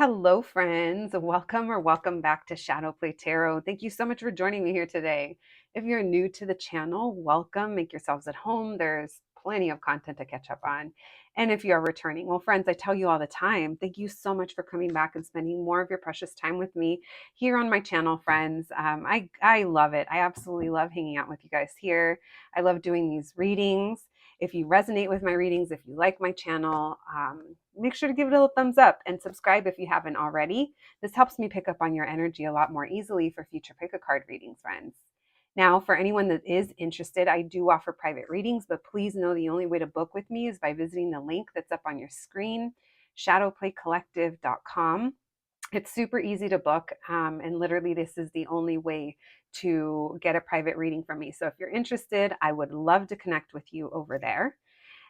Hello, friends. Welcome or welcome back to Shadow Play Tarot. Thank you so much for joining me here today. If you're new to the channel, welcome. Make yourselves at home. There's plenty of content to catch up on. And if you are returning, well, friends, I tell you all the time, thank you so much for coming back and spending more of your precious time with me here on my channel, friends. I love it. I absolutely love hanging out with you guys here. I love doing these readings. If you resonate with my readings, if you like my channel, make sure to give it a little thumbs up and subscribe if you haven't already. This helps me pick up on your energy a lot more easily for future pick a card readings, friends. Now, for anyone that is interested, I do offer private readings, but please know the only way to book with me is by visiting the link that's up on your screen, shadowplaycollective.com. It's super easy to book, and literally this is the only way to get a private reading from me. So if you're interested, I would love to connect with you over there.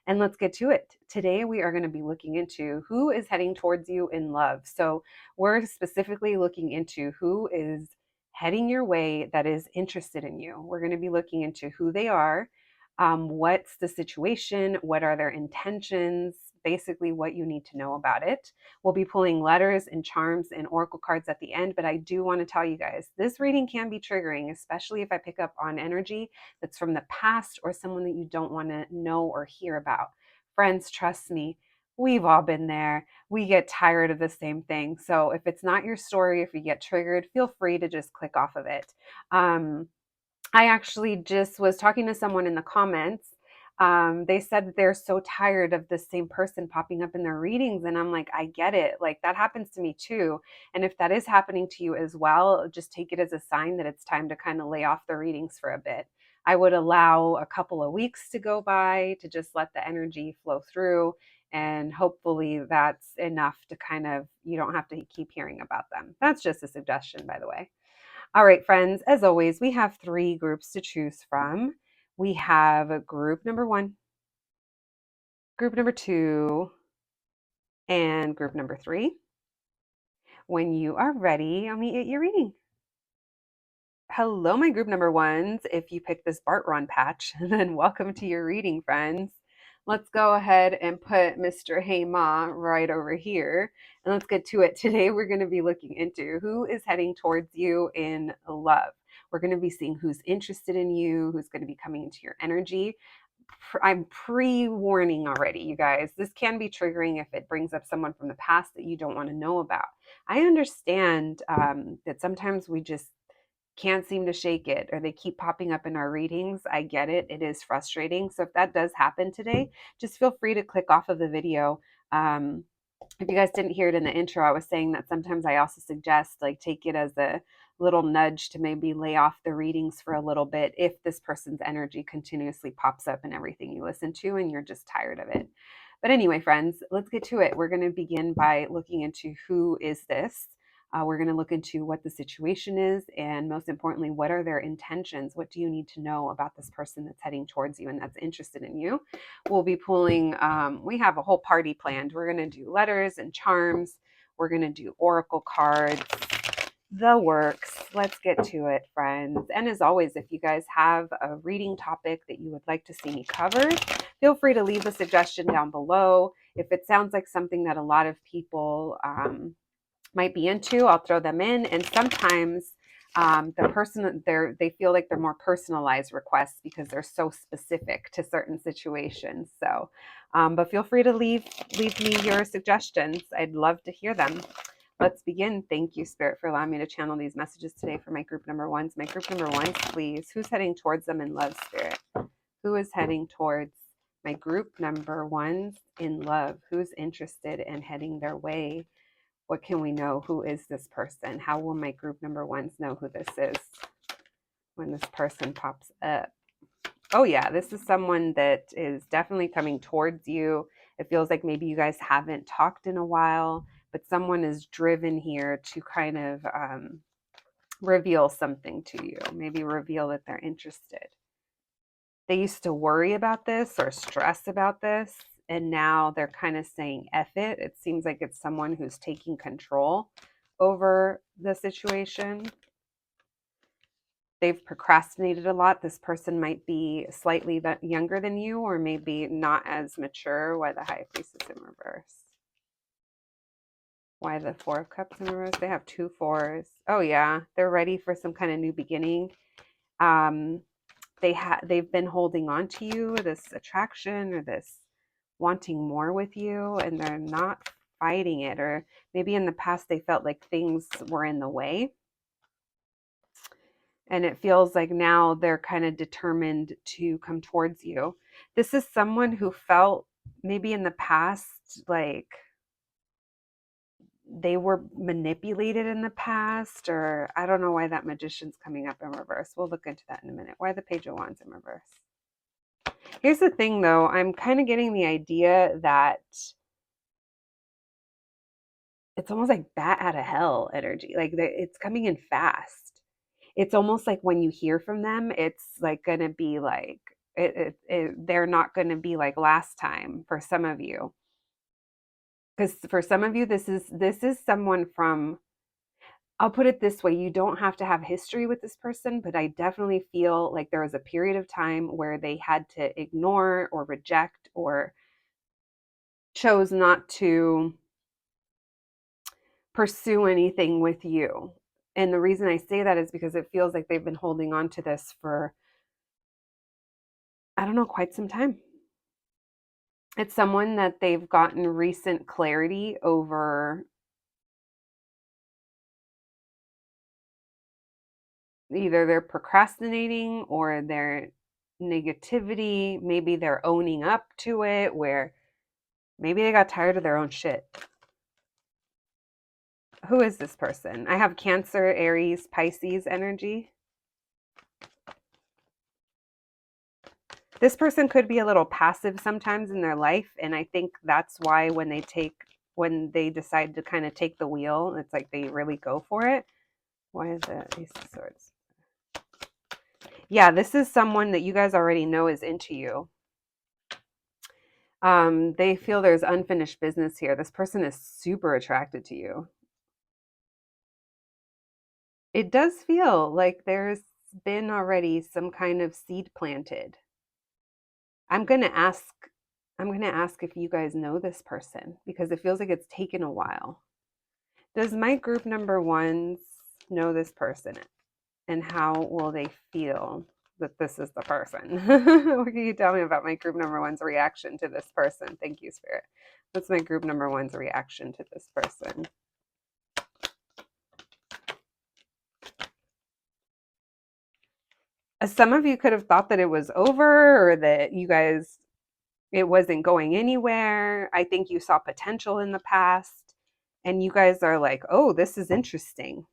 And let's get to it. Today, we are going to be looking into who is heading towards you in love. So we're specifically looking into who is heading your way that is interested in you. We're going to be looking into who they are, what's the situation, what are their intentions, basically what you need to know about it. We'll be pulling letters and charms and oracle cards at the end, but I do want to tell you guys, this reading can be triggering, especially if I pick up on energy that's from the past or someone that you don't want to know or hear about. Friends, trust me, we've all been there. We get tired of the same thing. So if it's not your story, if you get triggered, feel free to just click off of it. I actually just was talking to someone in the comments. They said that they're so tired of the same person popping up in their readings. And I'm like, I get it. Like that happens to me too. And if that is happening to you as well, just take it as a sign that it's time to kind of lay off the readings for a bit. I would allow a couple of weeks to go by to just let the energy flow through. And hopefully that's enough to kind of, you don't have to keep hearing about them. That's just a suggestion, by the way. All right, friends, as always, we have three groups to choose from. We have group number one, group number two, and group number three. When you are ready, I'll meet you at your reading. Hello, my group number ones. If you picked this Bartron patch, then welcome to your reading, friends. Let's go ahead and put Mr. Hey Ma right over here. And let's get to it. Today, we're going to be looking into who is heading towards you in love. We're going to be seeing who's interested in you, who's going to be coming into your energy. I'm pre-warning already, you guys. This can be triggering if it brings up someone from the past that you don't want to know about. I understand that sometimes we just can't seem to shake it or they keep popping up in our readings. I get it. It is frustrating. So if that does happen today, just feel free to click off of the video. If you guys didn't hear it in the intro, I was saying that sometimes I also suggest like take it as a little nudge to maybe lay off the readings for a little bit if this person's energy continuously pops up in everything you listen to and you're just tired of it. But anyway, friends, let's get to it. We're going to begin by looking into who is this. We're going to look into what the situation is, and most importantly, what are their intentions? What do you need to know about this person that's heading towards you and that's interested in you? We'll be pulling, we have a whole party planned. We're going to do letters and charms. We're going to do oracle cards, the works. Let's get to it, friends. And as always, if you guys have a reading topic that you would like to see me cover, feel free to leave a suggestion down below. If it sounds like something that a lot of people might be into, I'll throw them in. And sometimes the person they feel like they're more personalized requests because they're so specific to certain situations. So, but feel free to leave me your suggestions. I'd love to hear them. Let's begin. Thank you, Spirit, for allowing me to channel these messages today for my group number ones. My group number ones, please. Who's heading towards them in love, Spirit? Who is heading towards my group number ones in love? Who's interested in heading their way? What can we know? Who is this person? How will my group number ones know who this is when this person pops up? Oh yeah, this is someone that is definitely coming towards you. It feels like maybe you guys haven't talked in a while, but someone is driven here to kind of reveal something to you. Maybe reveal that they're interested. They used to worry about this or stress about this, and now they're kind of saying F it. It seems like it's someone who's taking control over the situation. They've procrastinated a lot. This person might be slightly younger than you, or maybe not as mature. Why the High Priestess in reverse? Why the Four of Cups in reverse? They have 2 fours. Oh yeah, they're ready for some kind of new beginning. They've been holding on to you, this attraction or this wanting more with you, and they're not fighting it. Or maybe in the past they felt like things were in the way. And it feels like now they're kind of determined to come towards you. This is someone who felt maybe in the past like they were manipulated in the past, or I don't know why that Magician's coming up in reverse. We'll look into that in a minute. Why the Page of Wands in reverse? Here's the thing though, I'm kind of getting the idea that it's almost like bat out of hell energy. Like it's coming in fast. It's almost like when you hear from them, it's like going to be like, they're not going to be like last time for some of you. Because for some of you, this is someone from, I'll put it this way, you don't have to have history with this person, but I definitely feel like there was a period of time where they had to ignore or reject or chose not to pursue anything with you. And the reason I say that is because it feels like they've been holding on to this for, I don't know, quite some time. It's someone that they've gotten recent clarity over. Either they're procrastinating or their negativity. Maybe they're owning up to it, where maybe they got tired of their own shit. Who is this person? I have Cancer, Aries, Pisces energy. This person could be a little passive sometimes in their life, and I think that's why when they decide to kind of take the wheel, it's like they really go for it. Why is it Ace of Swords? Yeah, this is someone that you guys already know is into you. They feel there's unfinished business here. This person is super attracted to you. It does feel like there's been already some kind of seed planted. I'm going to ask if you guys know this person, because it feels like it's taken a while. Does my group number ones know this person? And how will they feel that this is the person? What can you tell me about my group number one's reaction to this person? Thank you, Spirit. What's my group number one's reaction to this person? Some of you could have thought that it was over, or that you guys, it wasn't going anywhere. I think you saw potential in the past, and you guys are like, oh, this is interesting.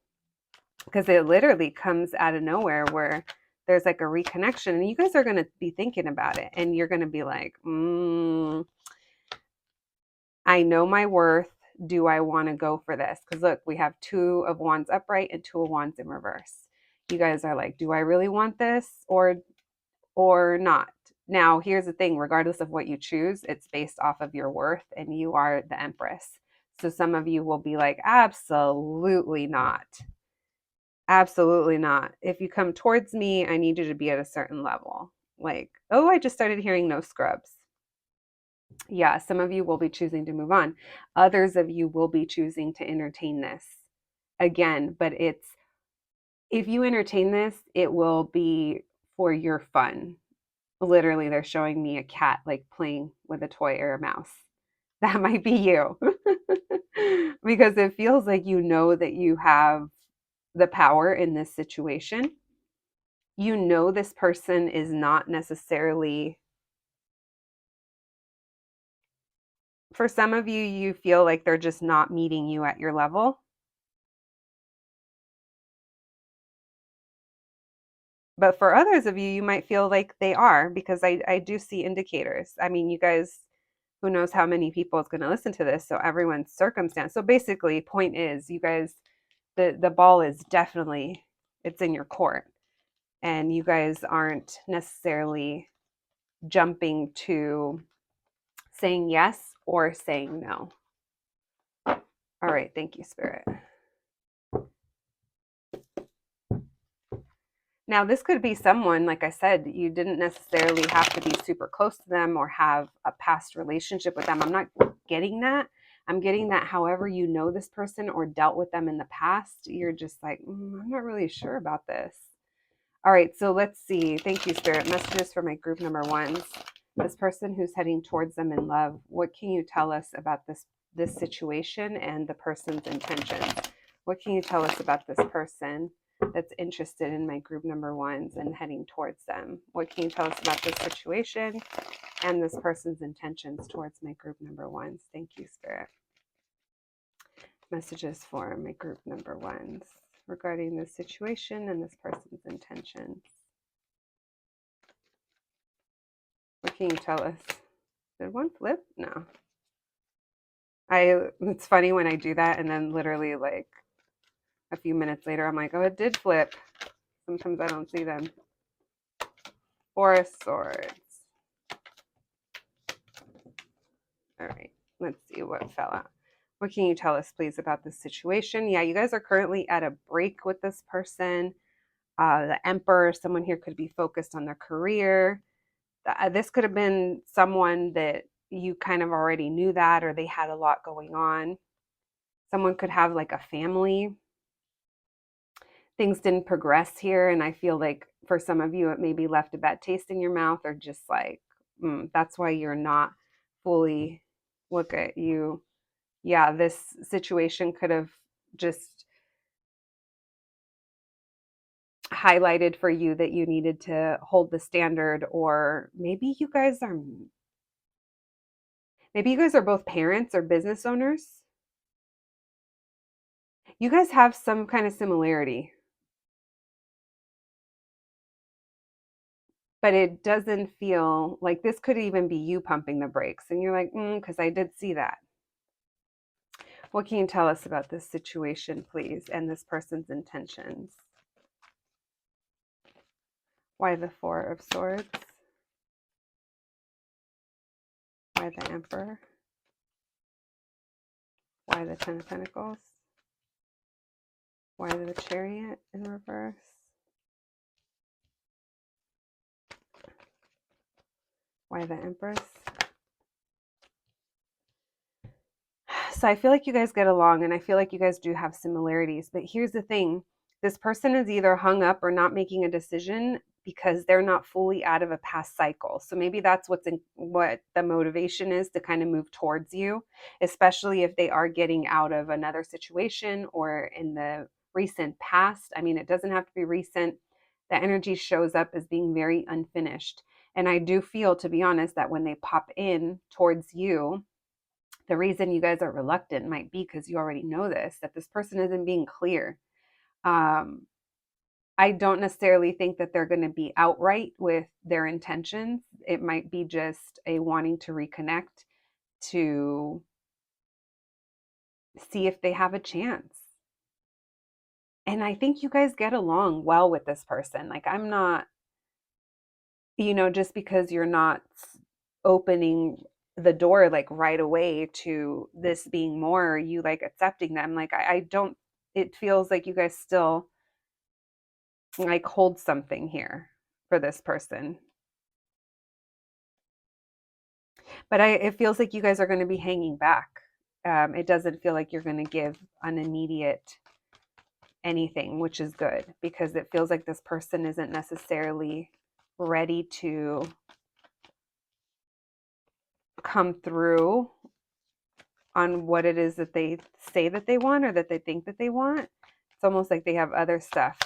Because it literally comes out of nowhere, where there's like a reconnection, and you guys are going to be thinking about it, and you're going to be like, I know my worth. Do I want to go for this? Because look, we have 2 of Wands upright and 2 of Wands in reverse. You guys are like, do I really want this or not? Now, here's the thing, regardless of what you choose, it's based off of your worth, and you are the Empress. So some of you will be like, absolutely not. Absolutely not. If you come towards me, I need you to be at a certain level. Like, oh, I just started hearing no scrubs. Yeah, some of you will be choosing to move on. Others of you will be choosing to entertain this again, but if you entertain this, it will be for your fun. Literally, they're showing me a cat like playing with a toy or a mouse. That might be you. Because it feels like you know that you have the power in this situation. You know this person is not necessarily, for some of you, you feel like they're just not meeting you at your level. But for others of you, you might feel like they are, because I do see indicators. I mean, you guys, who knows how many people is going to listen to this, so everyone's circumstance. So basically, point is, you guys, the ball is definitely, it's in your court. And you guys aren't necessarily jumping to saying yes or saying no. All right, thank you, Spirit. Now, this could be someone, like I said, you didn't necessarily have to be super close to them or have a past relationship with them. I'm not getting that. I'm getting that however you know this person or dealt with them in the past, you're just like, I'm not really sure about this. All right, so let's see. Thank you, Spirit. Messages for my group number ones. This person who's heading towards them in love, what can you tell us about this situation and the person's intentions? What can you tell us about this person that's interested in my group number ones and heading towards them? What can you tell us about this situation and this person's intentions towards my group number ones? Thank you, Spirit. Messages for my group number ones regarding this situation and this person's intentions. What can you tell us? Did one flip? No. It's funny when I do that and then literally like a few minutes later I'm like, oh, it did flip. Sometimes I don't see them. Four of Swords. All right, let's see what fell out. What can you tell us, please, about this situation? Yeah, you guys are currently at a break with this person. The Emperor, someone here could be focused on their career. This could have been someone that you kind of already knew that, or they had a lot going on. Someone could have like a family. Things didn't progress here, and I feel like for some of you, it maybe left a bad taste in your mouth, or just like, that's why you're not fully, look at you. Yeah, this situation could have just highlighted for you that you needed to hold the standard, or maybe you guys are both parents or business owners. You guys have some kind of similarity, but it doesn't feel like this could even be you pumping the brakes. And you're like, because I did see that. What can you tell us about this situation, please, and this person's intentions? Why the Four of Swords? Why the Emperor? Why the Ten of Pentacles? Why the Chariot in reverse? Why the Empress? So I feel like you guys get along, and I feel like you guys do have similarities. But here's the thing. This person is either hung up or not making a decision because they're not fully out of a past cycle. So maybe that's what the motivation is to kind of move towards you, especially if they are getting out of another situation or in the recent past. I mean, it doesn't have to be recent. The energy shows up as being very unfinished. And I do feel, to be honest, that when they pop in towards you, the reason you guys are reluctant might be because you already know that this person isn't being clear. I don't necessarily think that they're going to be outright with their intentions. It might be just a wanting to reconnect, to see if they have a chance. And I think you guys get along well with this person. Like, I'm not, just because you're not opening the door like right away to this being more, you like accepting them. Like, I don't, it feels like you guys still like hold something here for this person. But it feels like you guys are going to be hanging back. It doesn't feel like you're going to give an immediate anything, which is good, because it feels like this person isn't necessarily ready to come through on what it is that they say that they want or that they think that they want. It's almost like they have other stuff.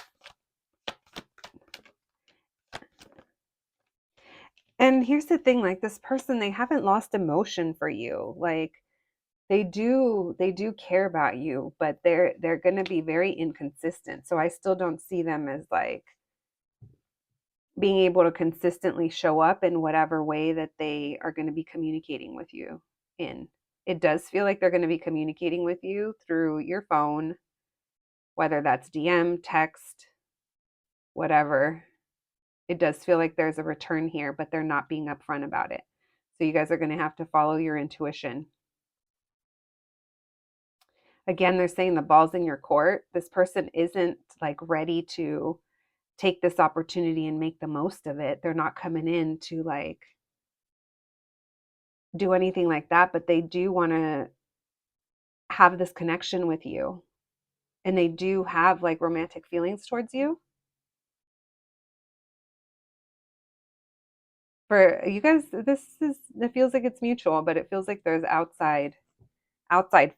And here's the thing, like, this person, they haven't lost emotion for you. Like, they do care about you, but they're going to be very inconsistent. So I still don't see them as like being able to consistently show up in whatever way that they are going to be communicating with you in. It does feel like they're going to be communicating with you through your phone, whether that's DM, text, whatever. It does feel like there's a return here, but they're not being upfront about it. So you guys are going to have to follow your intuition. Again, they're saying the ball's in your court. This person isn't like ready to take this opportunity and make the most of it. They're not coming in to like do anything like that, but they do want to have this connection with you, and they do have like romantic feelings towards you. For you guys, it feels like it's mutual, but it feels like there's outside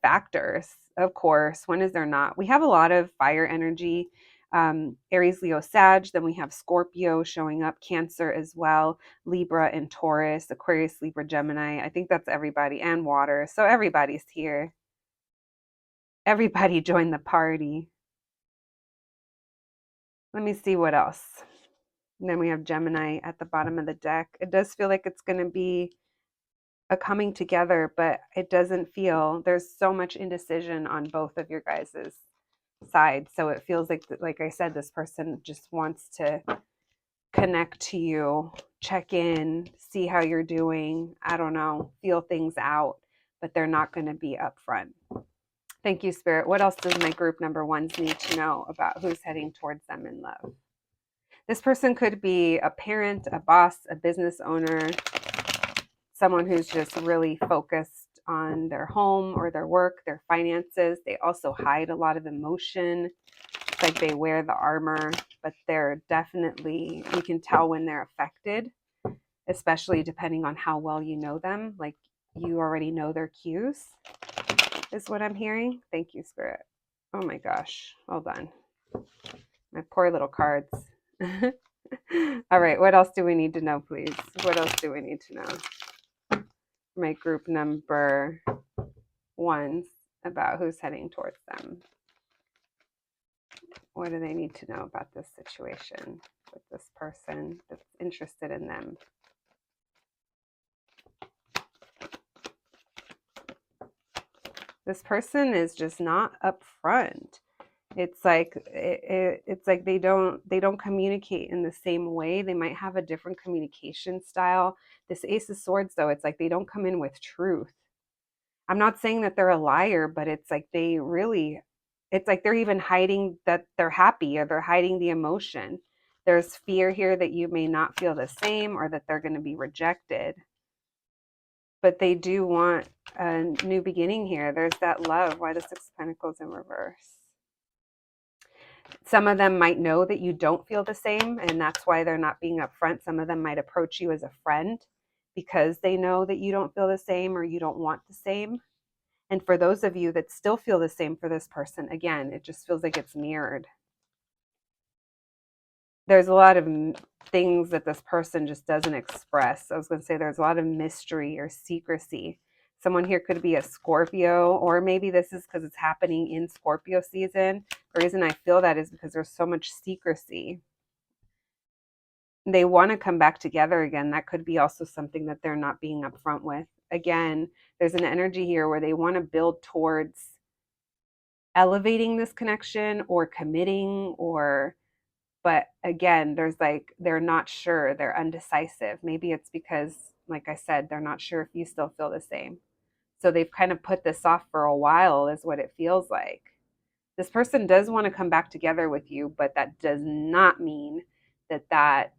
factors, of course. When is there not? We have a lot of fire energy, Aries, Leo, Sag. Then we have Scorpio showing up, Cancer as well, Libra and Taurus, Aquarius, Libra, Gemini. I think that's everybody, and water. So everybody's here. Everybody join the party. Let me see what else. And then we have Gemini at the bottom of the deck. It does feel like it's going to be a coming together, but it doesn't feel, there's so much indecision on both of your guys's side. So it feels like I said, this person just wants to connect to you, check in, see how you're doing. I don't know, feel things out, but they're not going to be upfront. Thank you, Spirit. What else does my group number ones need to know about who's heading towards them in love? This person could be a parent, a boss, a business owner, someone who's just really focused on their home or their work, their finances. They also hide a lot of emotion. It's like they wear the armor, but they're definitely, we can tell when they're affected, especially depending on how well you know them. Like you already know their cues, is what I'm hearing. Thank you, Spirit. Oh my gosh. Hold on. My poor little cards. All right. What else do we need to know, please? What else do we need to know? My group number ones about who's heading towards them. What do they need to know about this situation with this person that's interested in them? This person is just not upfront. It's like it's like they don't communicate in the same way. They might have a different communication style. This Ace of Swords, though, it's like they don't come in with truth. I'm not saying that they're a liar, but it's like it's like they're even hiding that they're happy, or they're hiding the emotion. There's fear here that you may not feel the same, or that they're going to be rejected. But they do want a new beginning here. There's that love. Why the Six of Pentacles in reverse? Some of them might know that you don't feel the same, and that's why they're not being upfront. Some of them might approach you as a friend because they know that you don't feel the same or you don't want the same. And for those of you that still feel the same for this person, again, it just feels like it's mirrored. There's a lot of things that this person just doesn't express. I was going to say there's a lot of mystery or secrecy. Someone here could be a Scorpio, or maybe this is because it's happening in Scorpio season. The reason I feel that is because there's so much secrecy. They want to come back together again. That could be also something that they're not being upfront with. Again, there's an energy here where they want to build towards elevating this connection or committing, or but again, there's like they're not sure, they're undecisive. Maybe it's because, like I said, they're not sure if you still feel the same. So they've kind of put this off for a while, is what it feels like. This person does want to come back together with you, but that does not mean that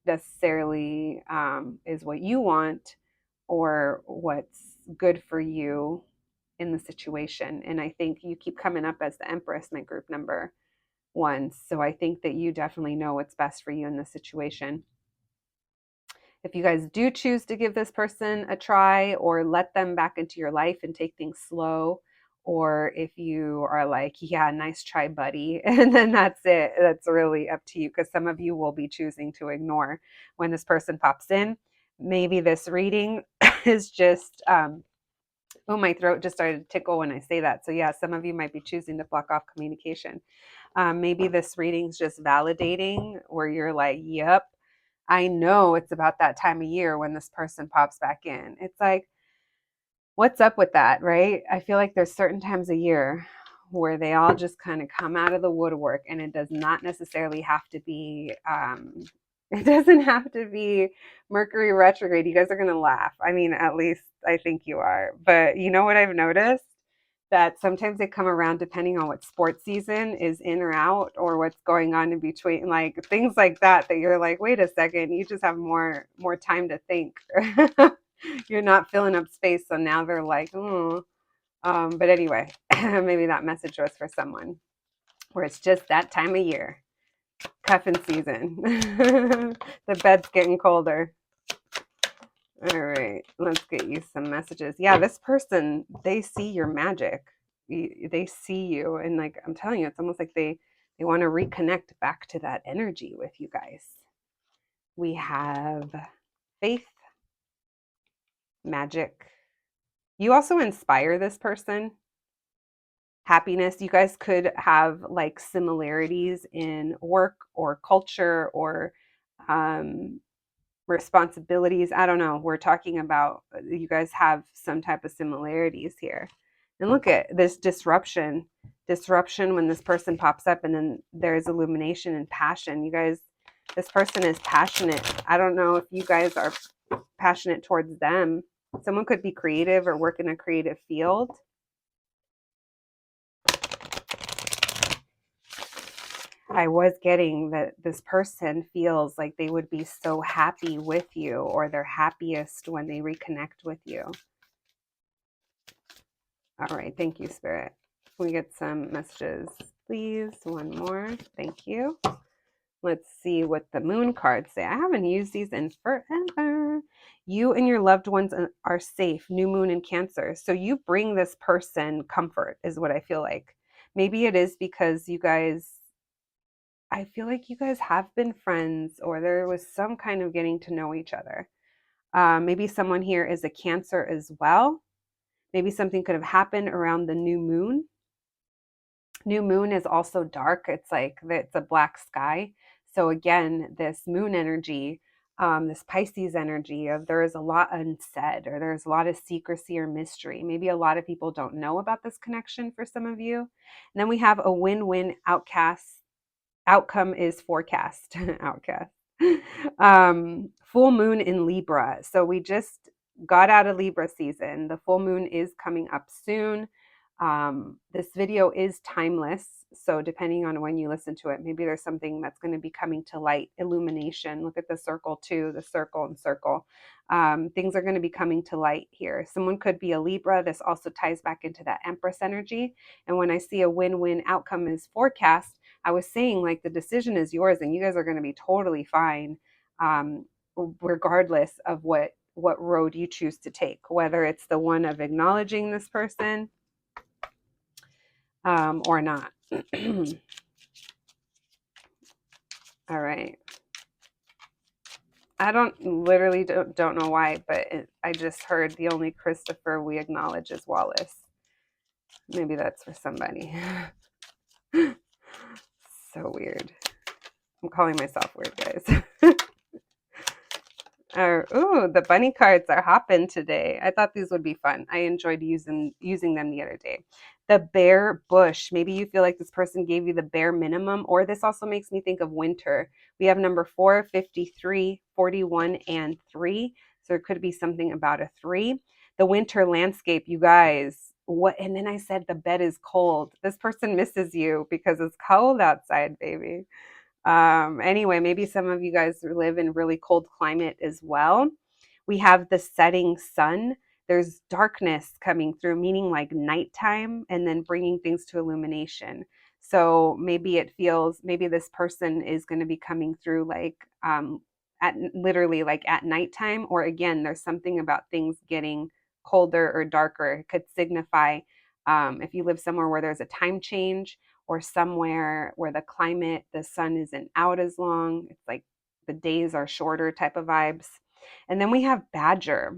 necessarily is what you want or what's good for you in the situation. And I think you keep coming up as the Empress, my group number one. So I think that you definitely know what's best for you in this situation. If you guys do choose to give this person a try, or let them back into your life and take things slow, or if you are like, yeah, nice try, buddy, and then that's it, that's really up to you, because some of you will be choosing to ignore when this person pops in. Maybe this reading is just, oh, my throat just started to tickle when I say that. So yeah, some of you might be choosing to block off communication. Maybe this reading's just validating, where you're like, yep, I know it's about that time of year when this person pops back in. It's like, what's up with that, right? I feel like there's certain times a year where they all just kind of come out of the woodwork, and it does not necessarily have to be, it doesn't have to be Mercury retrograde. You guys are going to laugh. I mean, at least I think you are. But you know what I've noticed? That sometimes they come around depending on what sports season is in or out, or what's going on in between, like things like that, that you're like, wait a second, you just have more time to think. You're not filling up space. So now they're like, oh, But anyway, maybe that message was for someone where it's just that time of year, cuffing season. The bed's getting colder. All right, let's get you some messages. Yeah, this person, they see your magic. They see you, and like I'm telling you, it's almost like they want to reconnect back to that energy with you guys. We have faith, magic. You also inspire this person. Happiness. You guys could have like similarities in work or culture or um, responsibilities. I don't know. We're talking about you guys have some type of similarities here. And look at this disruption. Disruption when this person pops up, and then there's illumination and passion. You guys, this person is passionate. I don't know if you guys are passionate towards them. Someone could be creative or work in a creative field. I was getting that this person feels like they would be so happy with you, or they're happiest when they reconnect with you. All right. Thank you, Spirit. Can we get some messages, please? One more. Thank you. Let's see what the moon cards say. I haven't used these in forever. You and your loved ones are safe. New moon in Cancer. So you bring this person comfort, is what I feel like. Maybe it is because you guys, I feel like you guys have been friends, or there was some kind of getting to know each other. Maybe someone here is a Cancer as well. Maybe something could have happened around the new moon. New moon is also dark. It's like it's a black sky. So again, this moon energy, this Pisces energy of there is a lot unsaid, or there's a lot of secrecy or mystery. Maybe a lot of people don't know about this connection for some of you. And then we have a win-win outcome is forecast. Outcast. Full moon in Libra. So we just got out of Libra season. The full moon is coming up soon. This video is timeless. So depending on when you listen to it, maybe there's something that's going to be coming to light, illumination. Look at the circle too, the circle and circle. Things are going to be coming to light here. Someone could be a Libra. This also ties back into that Empress energy. And when I see a win-win outcome is forecast, I was saying like the decision is yours, and you guys are going to be totally fine, regardless of what road you choose to take, whether it's the one of acknowledging this person or not. All right. I don't know why, but I just heard the only Christopher we acknowledge is Wallace. Maybe that's for somebody. So weird. I'm calling myself weird, guys. Ooh, the bunny cards are hopping today. I thought these would be fun. I enjoyed using them the other day. The bare bush. Maybe you feel like this person gave you the bare minimum, or this also makes me think of winter. We have number 4, 53, 41, and 3. So it could be something about a 3. The winter landscape, you guys. What? And then I said the bed is cold. This person misses you because it's cold outside, baby. Anyway, maybe some of you guys live in really cold climate as well. We have the setting sun. There's darkness coming through, meaning like nighttime, and then bringing things to illumination. So maybe it feels, maybe this person is going to be coming through like at literally like at nighttime, or again, there's something about things getting colder or darker. It could signify if you live somewhere where there's a time change, or somewhere where the climate, the sun isn't out as long. It's like the days are shorter type of vibes. And then we have Badger.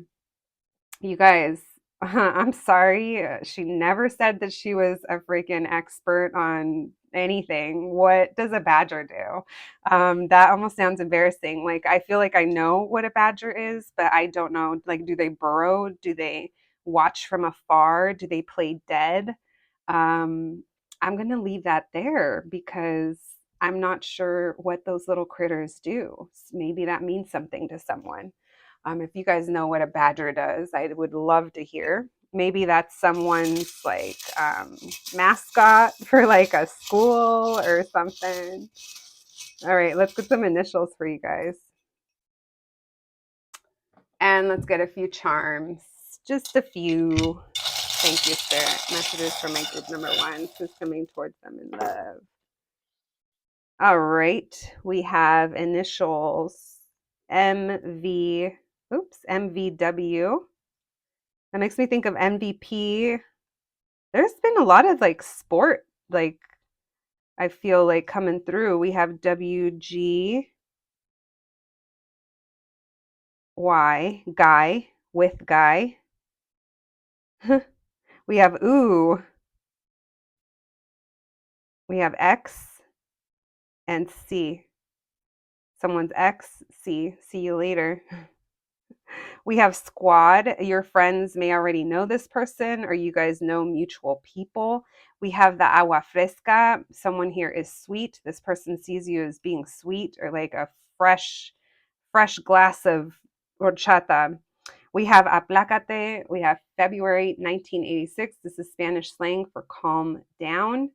You guys, I'm sorry. She never said that she was a freaking expert on anything. What does a badger do? That almost sounds embarrassing. Like, I feel like I know what a badger is, but I don't know. Like, do they burrow? Do they watch from afar? Do they play dead? I'm going to leave that there because I'm not sure what those little critters do. Maybe that means something to someone. If you guys know what a badger does, I would love to hear. Maybe that's someone's like mascot for like a school or something. All right, let's get some initials for you guys. And let's get a few charms. Just a few. Thank you, Spirit. Messages for my group number 1. Who's coming towards them in love? All right. We have initials MVW. That makes me think of MVP. There's been a lot of like sport, like I feel like coming through. We have WGY, guy, with guy. We have ooh. We have X and C. Someone's X, C. See you later. We have squad. Your friends may already know this person or you guys know mutual people. We have the agua fresca. Someone here is sweet. This person sees you as being sweet or like a fresh glass of horchata. We have aplacate. We have February 1986. This is Spanish slang for calm down.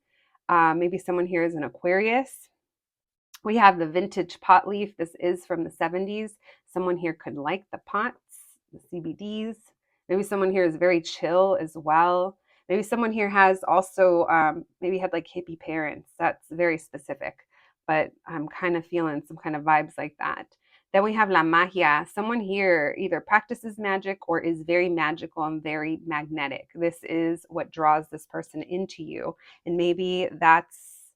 Maybe someone here is an Aquarius. We have the vintage pot leaf. This is from the 70s. Someone here could like the pots, the CBDs. Maybe someone here is very chill as well. Maybe someone here has also maybe had like hippie parents. That's very specific, but I'm kind of feeling some kind of vibes like that. Then we have la magia. Someone here either practices magic or is very magical and very magnetic. This is what draws this person into you. And maybe that's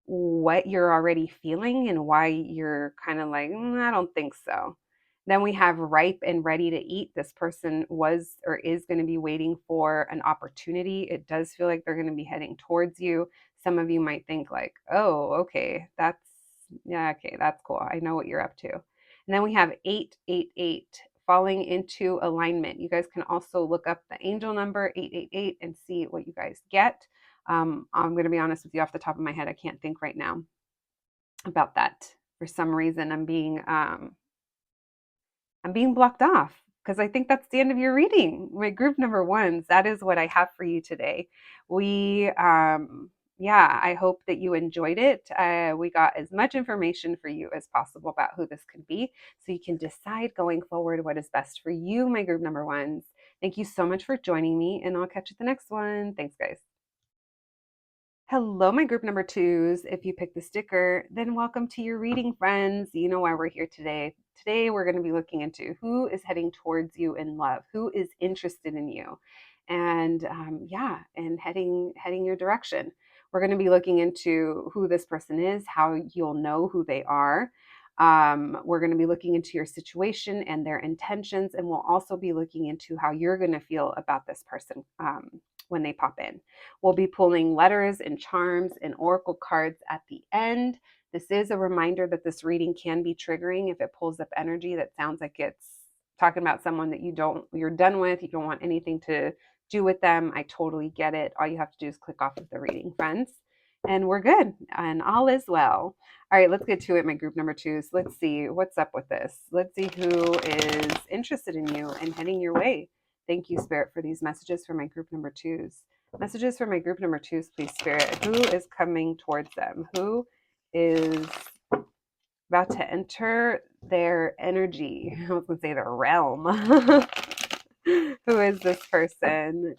what you're already feeling and why you're kind of like, I don't think so. Then we have ripe and ready to eat. This person was or is going to be waiting for an opportunity. It does feel like they're going to be heading towards you. Some of you might think like, oh, okay, that's cool. I know what you're up to. And then we have 888 falling into alignment. You guys can also look up the angel number 888 and see what you guys get. I'm going to be honest with you, off the top of my head, I can't think right now about that. For some reason, I'm being blocked off because I think that's the end of your reading. My group number 1s, that is what I have for you today. We, I hope that you enjoyed it. We got as much information for you as possible about who this could be, so you can decide going forward what is best for you, my group number 1s. Thank you so much for joining me, and I'll catch you at the next one. Thanks, guys. Hello, my group number 2s. If you picked the sticker, then welcome to your reading, friends. You know why we're here today. Today, we're going to be looking into who is heading towards you in love, who is interested in you, and and heading your direction. We're going to be looking into who this person is, how you'll know who they are. We're going to be looking into your situation and their intentions, and we'll also be looking into how you're going to feel about this person when they pop in. We'll be pulling letters and charms and oracle cards at the end. This is a reminder that this reading can be triggering if it pulls up energy that sounds like it's talking about someone that you're done with, you don't want anything to do with them. I totally get it. All you have to do is click off of the reading, friends, and we're good and all is well. All right, let's get to it, my group number 2s. Let's see what's up with this. Let's see who is interested in you and heading your way. Thank you, Spirit, for these messages for my group number 2s. Messages for my group number 2s, please, Spirit. Who is coming towards them? Who is about to enter their energy? I was going to say their realm. Who is this person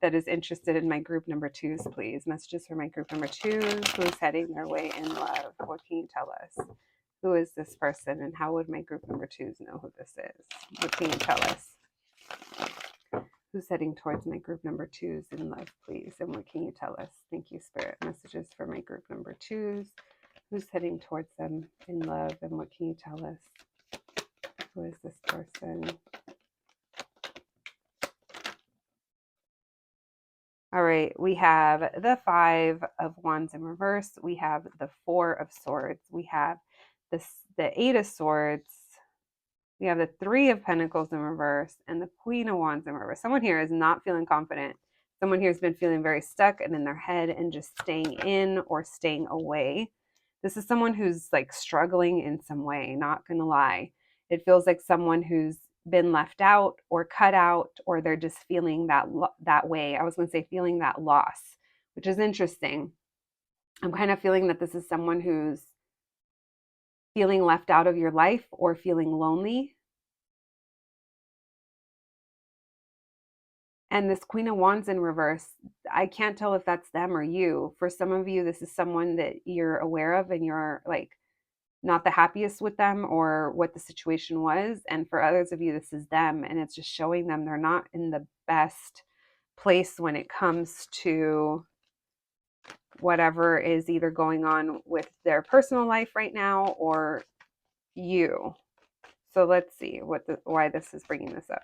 that is interested in my group number 2s, please? Messages for my group number 2s. Who's heading their way in love? What can you tell us? Who is this person and how would my group number 2s know who this is? What can you tell us? Who's heading towards my group number 2s in love, please? And what can you tell us? Thank you, Spirit. Messages for my group number 2s. Who's heading towards them in love? And what can you tell us? Who is this person? All right, we have the 5 of Wands in reverse. We have the 4 of Swords. We have the 8 of Swords. We have the 3 of Pentacles in reverse and the Queen of Wands in reverse. Someone here is not feeling confident. Someone here has been feeling very stuck and in their head and just staying in or staying away. This is someone who's like struggling in some way, not going to lie. It feels like someone who's been left out or cut out, or they're just feeling that way. I was going to say feeling that loss, which is interesting. I'm kind of feeling that this is someone who's feeling left out of your life or feeling lonely. And this Queen of Wands in reverse, I can't tell if that's them or you. For some of you, this is someone that you're aware of and you're like not the happiest with them or what the situation was. And for others of you, this is them. And it's just showing them they're not in the best place when it comes to whatever is either going on with their personal life right now or you. So let's see why this is bringing this up.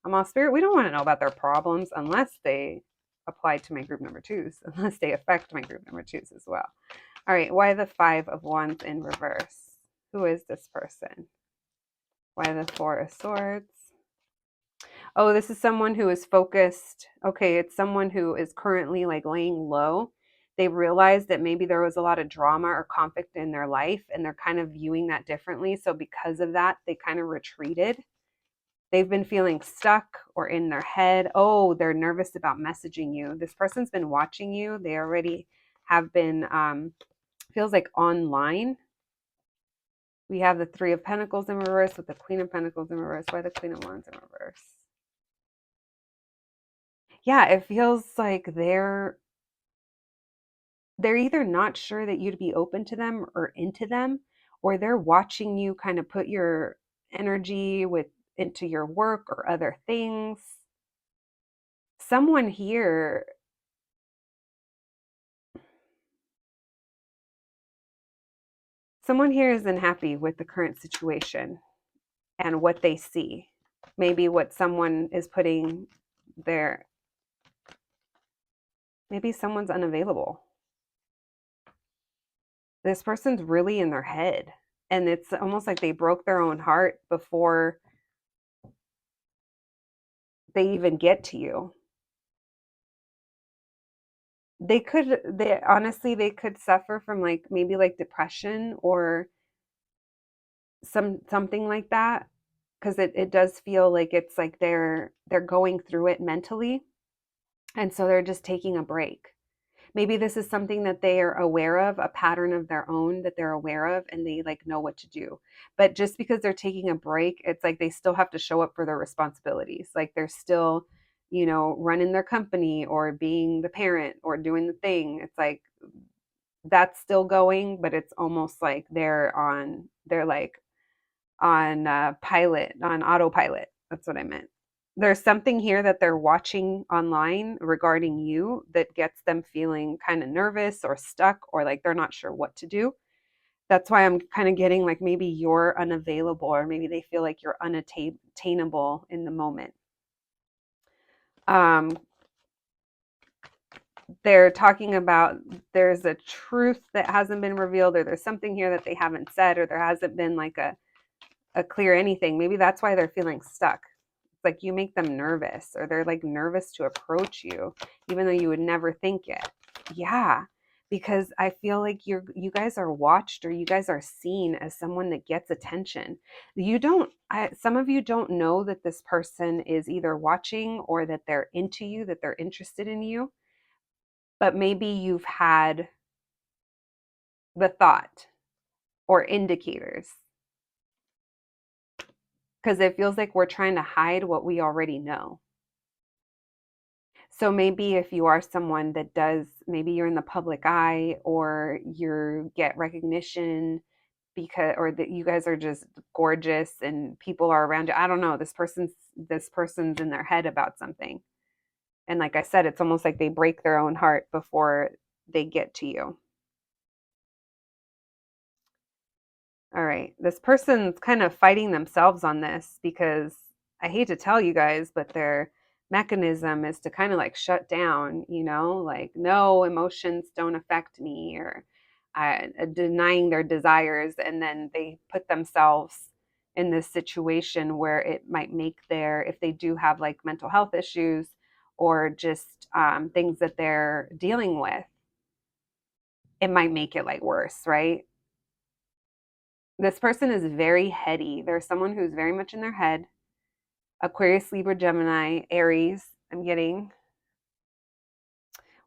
I'm all spirit. We don't want to know about their problems unless they apply to my group number twos, unless they affect my group number twos as well. All right. Why the 5 of Wands in reverse? Who is this person? Why the 4 of Swords? Oh, this is someone who is focused. Okay, it's someone who is currently like laying low. They realized that maybe there was a lot of drama or conflict in their life and they're kind of viewing that differently. So because of that, they kind of retreated. They've been feeling stuck or in their head. Oh, they're nervous about messaging you. This person's been watching you. They already have been, feels like online. We have the 3 of Pentacles in reverse with the Queen of Pentacles in reverse. Why the Queen of Wands in reverse? Yeah, it feels like they're either not sure that you'd be open to them or into them, or they're watching you kind of put your energy into your work or other things. Someone here isn't happy with the current situation and what they see. Maybe what someone is putting there. Maybe someone's unavailable. This person's really in their head. And it's almost like they broke their own heart before they even get to you. They could suffer from like maybe like depression or something like that, because it does feel like it's like they're going through it mentally, and so they're just taking a break. Maybe this is something that they are aware of, a pattern of their own that they're aware of, and they like know what to do. But just because they're taking a break, it's like they still have to show up for their responsibilities. Like they're still, running their company or being the parent or doing the thing. It's like that's still going, but it's almost like they're like on autopilot. That's what I meant. There's something here that they're watching online regarding you that gets them feeling kind of nervous or stuck or like they're not sure what to do. That's why I'm kind of getting like maybe you're unavailable or maybe they feel like you're unattainable in the moment. They're talking about there's a truth that hasn't been revealed, or there's something here that they haven't said, or there hasn't been like a clear anything. Maybe that's why they're feeling stuck. It's like you make them nervous, or they're like nervous to approach you, even though you would never think it. Yeah, because I feel like you guys are watched, or you guys are seen as someone that gets attention. Some of you don't know that this person is either watching or that they're into you, that they're interested in you. But maybe you've had the thought or indicators, because it feels like we're trying to hide what we already know. So maybe if you are someone that maybe you're in the public eye or you get recognition or that you guys are just gorgeous and people are around you. I don't know. This person's in their head about something. And like I said, it's almost like they break their own heart before they get to you. All right. This person's kind of fighting themselves on this because I hate to tell you guys, but their mechanism is to kind of like shut down, like no, emotions don't affect me, or denying their desires. And then they put themselves in this situation where it might make if they do have like mental health issues or just things that they're dealing with, it might make it like worse, right? This person is very heady. There's someone who's very much in their head. Aquarius, Libra, Gemini, Aries, I'm getting.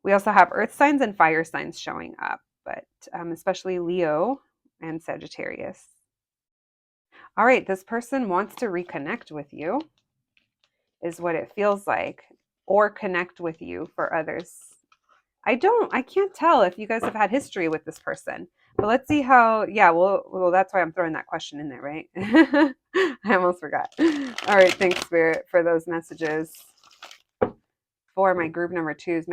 We also have earth signs and fire signs showing up, but especially Leo and Sagittarius. All right, this person wants to reconnect with you, is what it feels like. or connect with you for others. I can't tell if you guys have had history with this person, but let's see how, yeah, well, that's why I'm throwing that question in there, right? I almost forgot. All right. Thanks, Spirit, for those messages. For my group number twos,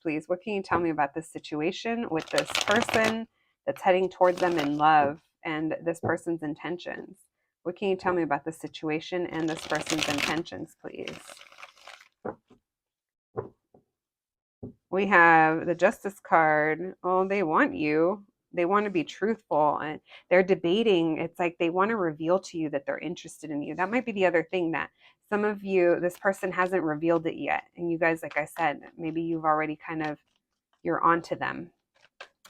please. What can you tell me about this situation with this person that's heading towards them in love and this person's intentions? What can you tell me about this situation and this person's intentions, please? We have the Justice card. Oh, they want you. They want to be truthful and they're debating. It's like they want to reveal to you that they're interested in you. That might be the other thing, that some of you, this person hasn't revealed it yet. And you guys, like I said, maybe you've already you're onto them,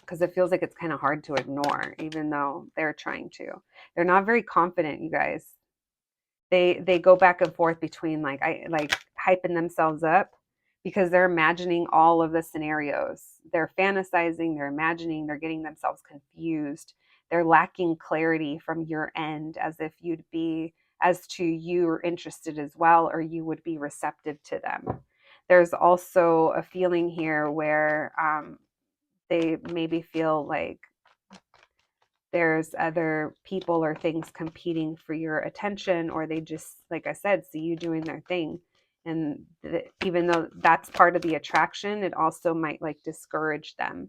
because it feels like it's kind of hard to ignore, even though they're trying to. They're not very confident, you guys. They go back and forth between like hyping themselves up because they're imagining all of the scenarios. They're fantasizing, they're imagining, they're getting themselves confused. They're lacking clarity from your end, as if you'd be, as to you are interested as well, or you would be receptive to them. There's also a feeling here where they maybe feel like there's other people or things competing for your attention, or they just, like I said, see you doing their thing. And even though that's part of the attraction, it also might like discourage them.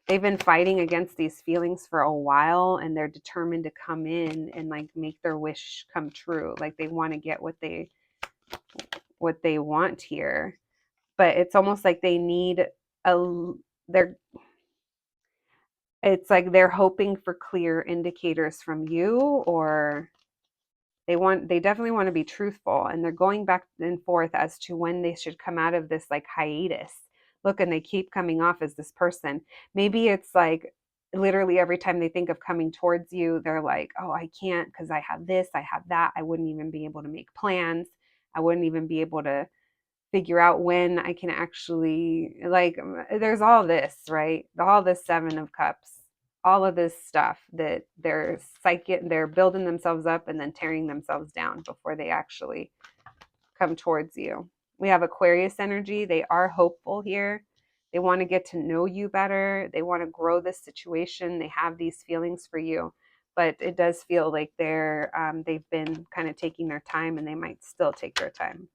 They've been fighting against these feelings for a while, and they're determined to come in and like make their wish come true. Like they want to get what they want here. But it's almost like they need they're it's like they're hoping for clear indicators from you, or they definitely want to be truthful, and they're going back and forth as to when they should come out of this like hiatus. Look, and they keep coming off as this person. Maybe it's like literally every time they think of coming towards you, they're like, oh, I can't because I have this, I have that. I wouldn't even be able to make plans. I wouldn't even be able to figure out when I can actually, like, there's all this, right? All this Seven of Cups, all of this stuff that they're building themselves up and then tearing themselves down before they actually come towards you. We have Aquarius energy. They are hopeful here. They want to get to know you better. They want to grow this situation. They have these feelings for you, but it does feel like they've been kind of taking their time, and they might still take their time.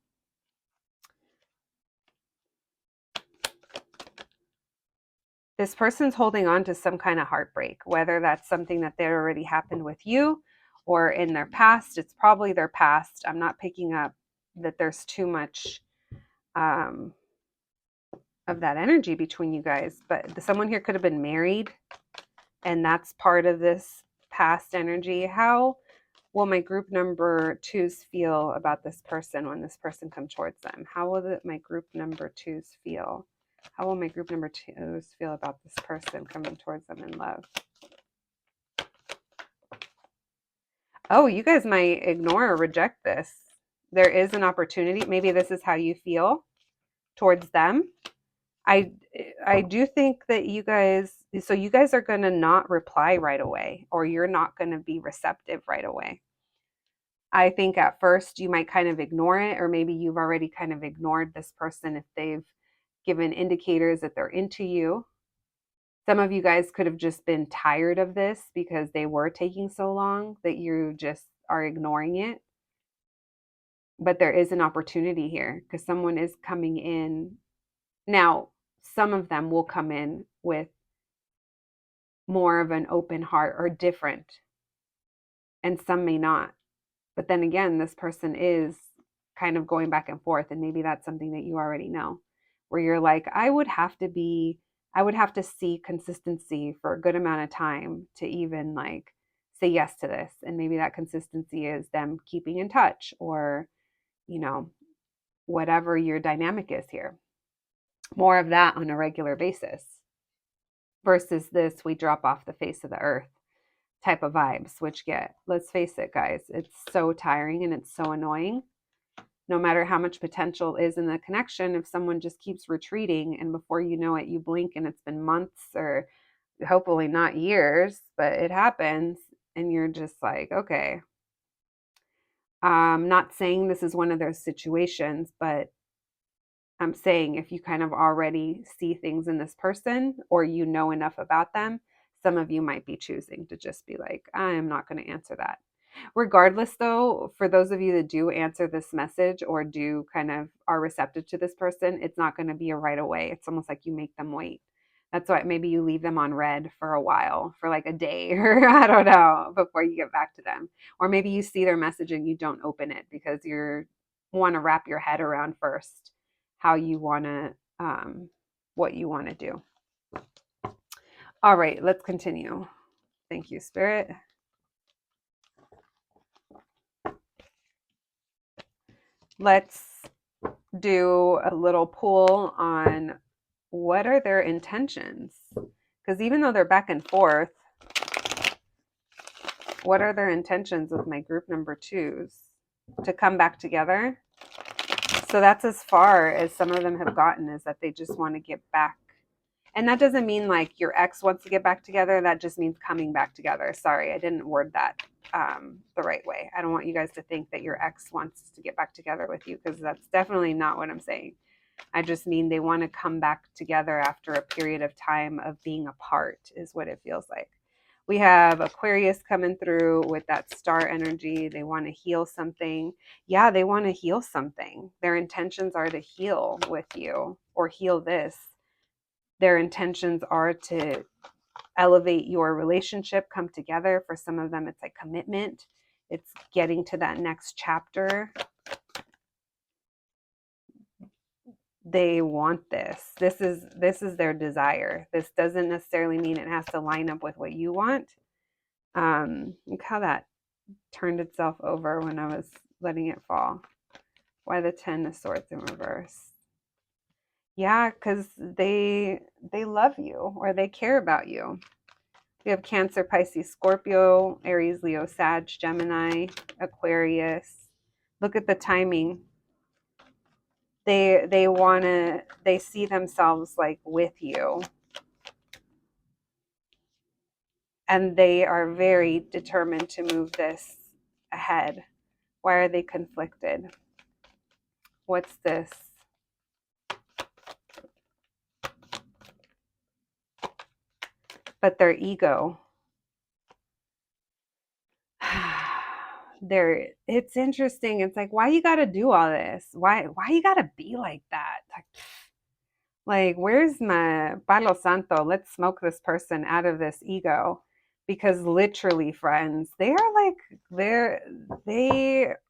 This person's holding on to some kind of heartbreak, whether that's something that they already happened with you or in their past. It's probably their past. I'm not picking up that there's too much of that energy between you guys, but someone here could have been married, and that's part of this past energy. How will my group number twos feel about this person when this person comes towards them? How will my group number twos feel? How will my group number twos feel about this person coming towards them in love? Oh, you guys might ignore or reject this. There is an opportunity. Maybe this is how you feel towards them. I do think that you guys are going to not reply right away, or you're not going to be receptive right away. I think at first you might kind of ignore it, or maybe you've already kind of ignored this person if they've given indicators that they're into you. Some of you guys could have just been tired of this because they were taking so long that you just are ignoring it. But there is an opportunity here because someone is coming in. Now, some of them will come in with more of an open heart or different, and some may not. But then again, this person is kind of going back and forth, and maybe that's something that you already know, where you're like, I would have to see consistency for a good amount of time to even like say yes to this. And maybe that consistency is them keeping in touch, or, whatever your dynamic is here. More of that on a regular basis versus this, we drop off the face of the earth type of vibes, which let's face it, guys, it's so tiring and it's so annoying. No matter how much potential is in the connection, if someone just keeps retreating and before you know it, you blink and it's been months, or hopefully not years, but it happens, and you're just like, okay. I'm not saying this is one of those situations, but I'm saying if you kind of already see things in this person or you know enough about them, some of you might be choosing to just be like, I am not going to answer that. Regardless, though, for those of you that do answer this message or do kind of are receptive to this person, it's not going to be a right away. It's almost like you make them wait. That's why maybe you leave them on red for a while, for like a day, or I don't know, before you get back to them. Or maybe you see their message and you don't open it because you want to wrap your head around first how you want to, what you want to do. All right, let's continue. Thank you, Spirit. Let's do a little pull on what are their intentions? Because even though they're back and forth, what are their intentions with my group number twos? To come back together? So that's as far as some of them have gotten, is that they just want to get back. And that doesn't mean like your ex wants to get back together. That just means coming back together. Sorry, I didn't word that the right way. I don't want you guys to think that your ex wants to get back together with you, because that's definitely not what I'm saying. I just mean they want to come back together after a period of time of being apart, is what it feels like. We have Aquarius coming through with that star energy. They want to heal something. Yeah, they want to heal something. Their intentions are to heal with you or heal this. Their intentions are to elevate your relationship, come together. For some of them, it's like commitment. It's getting to that next chapter. They want this. This is their desire. This doesn't necessarily mean it has to line up with what you want. Look how that turned itself over when I was letting it fall. Why the 10 of Swords in reverse? Yeah, because they love you or they care about you. We have Cancer, Pisces, Scorpio, Aries, Leo, Sag, Gemini, Aquarius. Look at the timing. They see themselves like with you. And they are very determined to move this ahead. Why are they conflicted? What's this? But their ego. It's interesting. It's like, why you gotta do all this? Why you gotta be like that? Like, where's my Palo Santo? Let's smoke this person out of this ego. Because literally, friends, they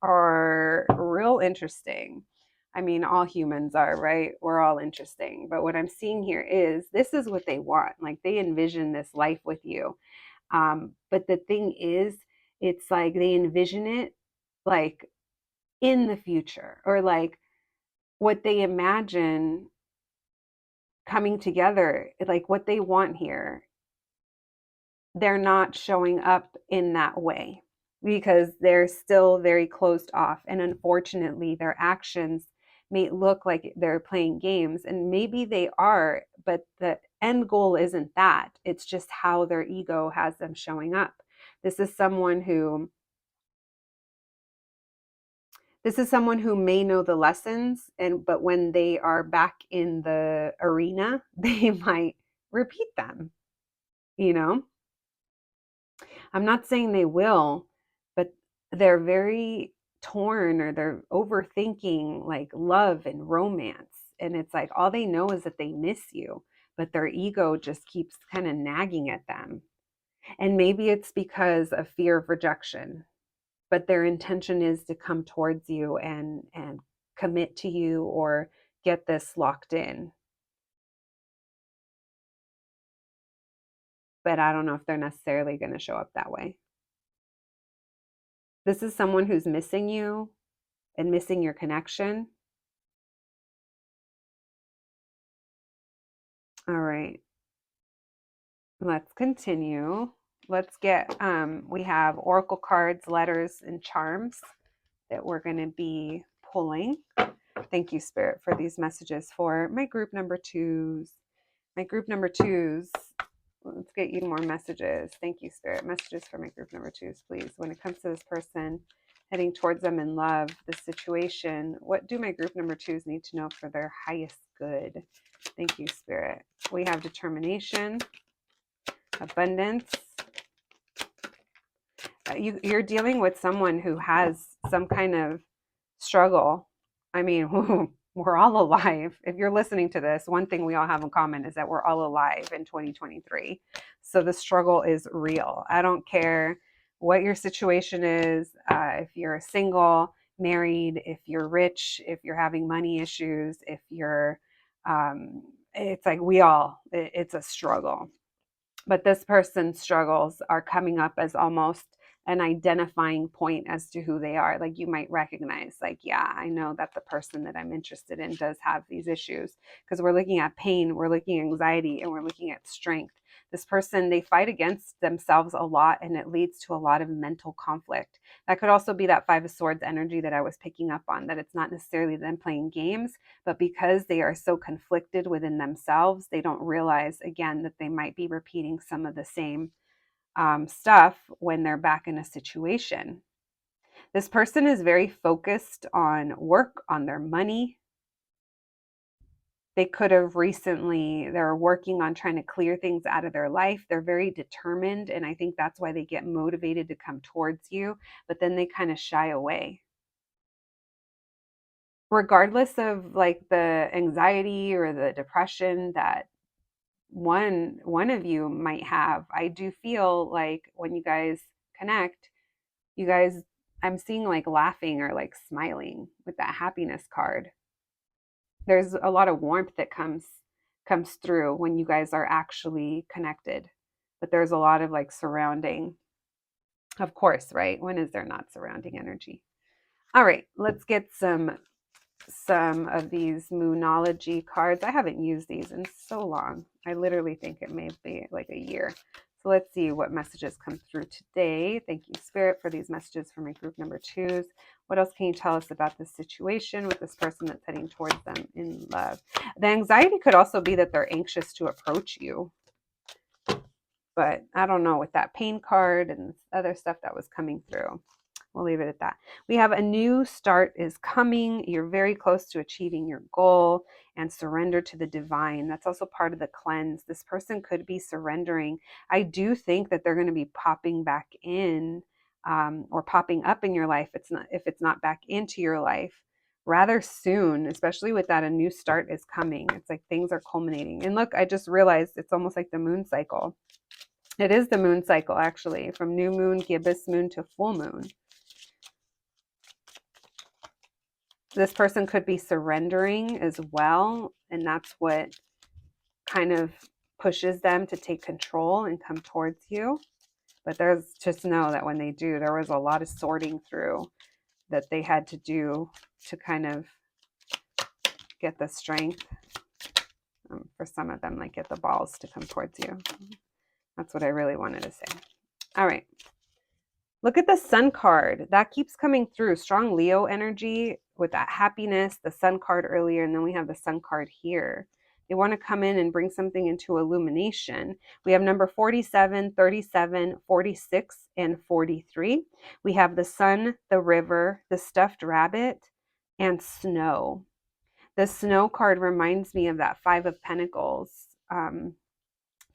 are real interesting. I mean, all humans are, right? We're all interesting. But what I'm seeing here is this is what they want. Like, they envision this life with you. But the thing is, it's like they envision it like in the future, or like what they imagine coming together, like what they want here. They're not showing up in that way because they're still very closed off. And unfortunately, their actions may look like they're playing games, and maybe they are, but the end goal isn't that. It's just how their ego has them showing up. This is someone who may know the lessons, but when they are back in the arena, they might repeat them, you know? I'm not saying they will, but they're very torn, or they're overthinking like love and romance. And it's like all they know is that they miss you, but their ego just keeps kind of nagging at them. And maybe it's because of fear of rejection, but their intention is to come towards you and commit to you or get this locked in. But I don't know if they're necessarily going to show up that way. This is someone who's missing you and missing your connection. All right. Let's continue. Let's get, we have oracle cards, letters, and charms that we're going to be pulling. Thank you, Spirit, for these messages for my group number twos. My group number twos. Let's get you more messages. Thank you, Spirit. Messages for my group number twos, please. When it comes to this person, heading towards them in love, the situation. What do my group number twos need to know for their highest good? Thank you, Spirit. We have determination, abundance. You're dealing with someone who has some kind of struggle. I mean, we're all alive. If you're listening to this, one thing we all have in common is that we're all alive in 2023. So the struggle is real. I don't care what your situation is, if you're single, married, if you're rich, if you're having money issues, if you're, it's like it's a struggle. But this person's struggles are coming up as almost an identifying point as to who they are. Like you might recognize, like, yeah, I know that the person that I'm interested in does have these issues, because we're looking at pain, we're looking at anxiety, and we're looking at strength. This person, they fight against themselves a lot, and it leads to a lot of mental conflict. That could also be that Five of Swords energy that I was picking up on, that it's not necessarily them playing games, but because they are so conflicted within themselves, they don't realize, again, that they might be repeating some of the same stuff when they're back in a situation. This person is very focused on work, on their money. They could have recently, they're working on trying to clear things out of their life. They're very determined, and I think that's why they get motivated to come towards you, but then they kind of shy away. Regardless of like the anxiety or the depression that one of you might have, I do feel like when you guys connect, you guys, I'm seeing like laughing or like smiling with that happiness card. There's a lot of warmth that comes through when you guys are actually connected, but there's a lot of like surrounding, of course, right? When is there not surrounding energy? All right, let's get some of these Moonology cards. I haven't used these in so long. I literally think it may be like a year. So let's see what messages come through today. Thank you, Spirit, for these messages for my group number twos. What else can you tell us about this situation with this person that's heading towards them in love? The anxiety could also be that they're anxious to approach you. But I don't know, with that pain card and other stuff that was coming through. We'll leave it at that. We have a new start is coming. You're very close to achieving your goal, and surrender to the divine. That's also part of the cleanse. This person could be surrendering. I do think that they're going to be popping back in or popping up in your life. If it's not back into your life rather soon, especially with that a new start is coming. It's like things are culminating. And look, I just realized it's almost like the moon cycle. It is the moon cycle, actually, from new moon, gibbous moon to full moon. This person could be surrendering as well, and that's what kind of pushes them to take control and come towards you. But there's just know that when they do, there was a lot of sorting through that they had to do to kind of get the strength. For some of them, like get the balls to come towards you. That's what I really wanted to say. All right. Look at the Sun card. That keeps coming through. Strong Leo energy with that happiness, the Sun card earlier, and then we have the Sun card here. They want to come in and bring something into illumination. We have number 47, 37, 46, and 43. We have the sun, the river, the stuffed rabbit, and snow. The snow card reminds me of that Five of Pentacles,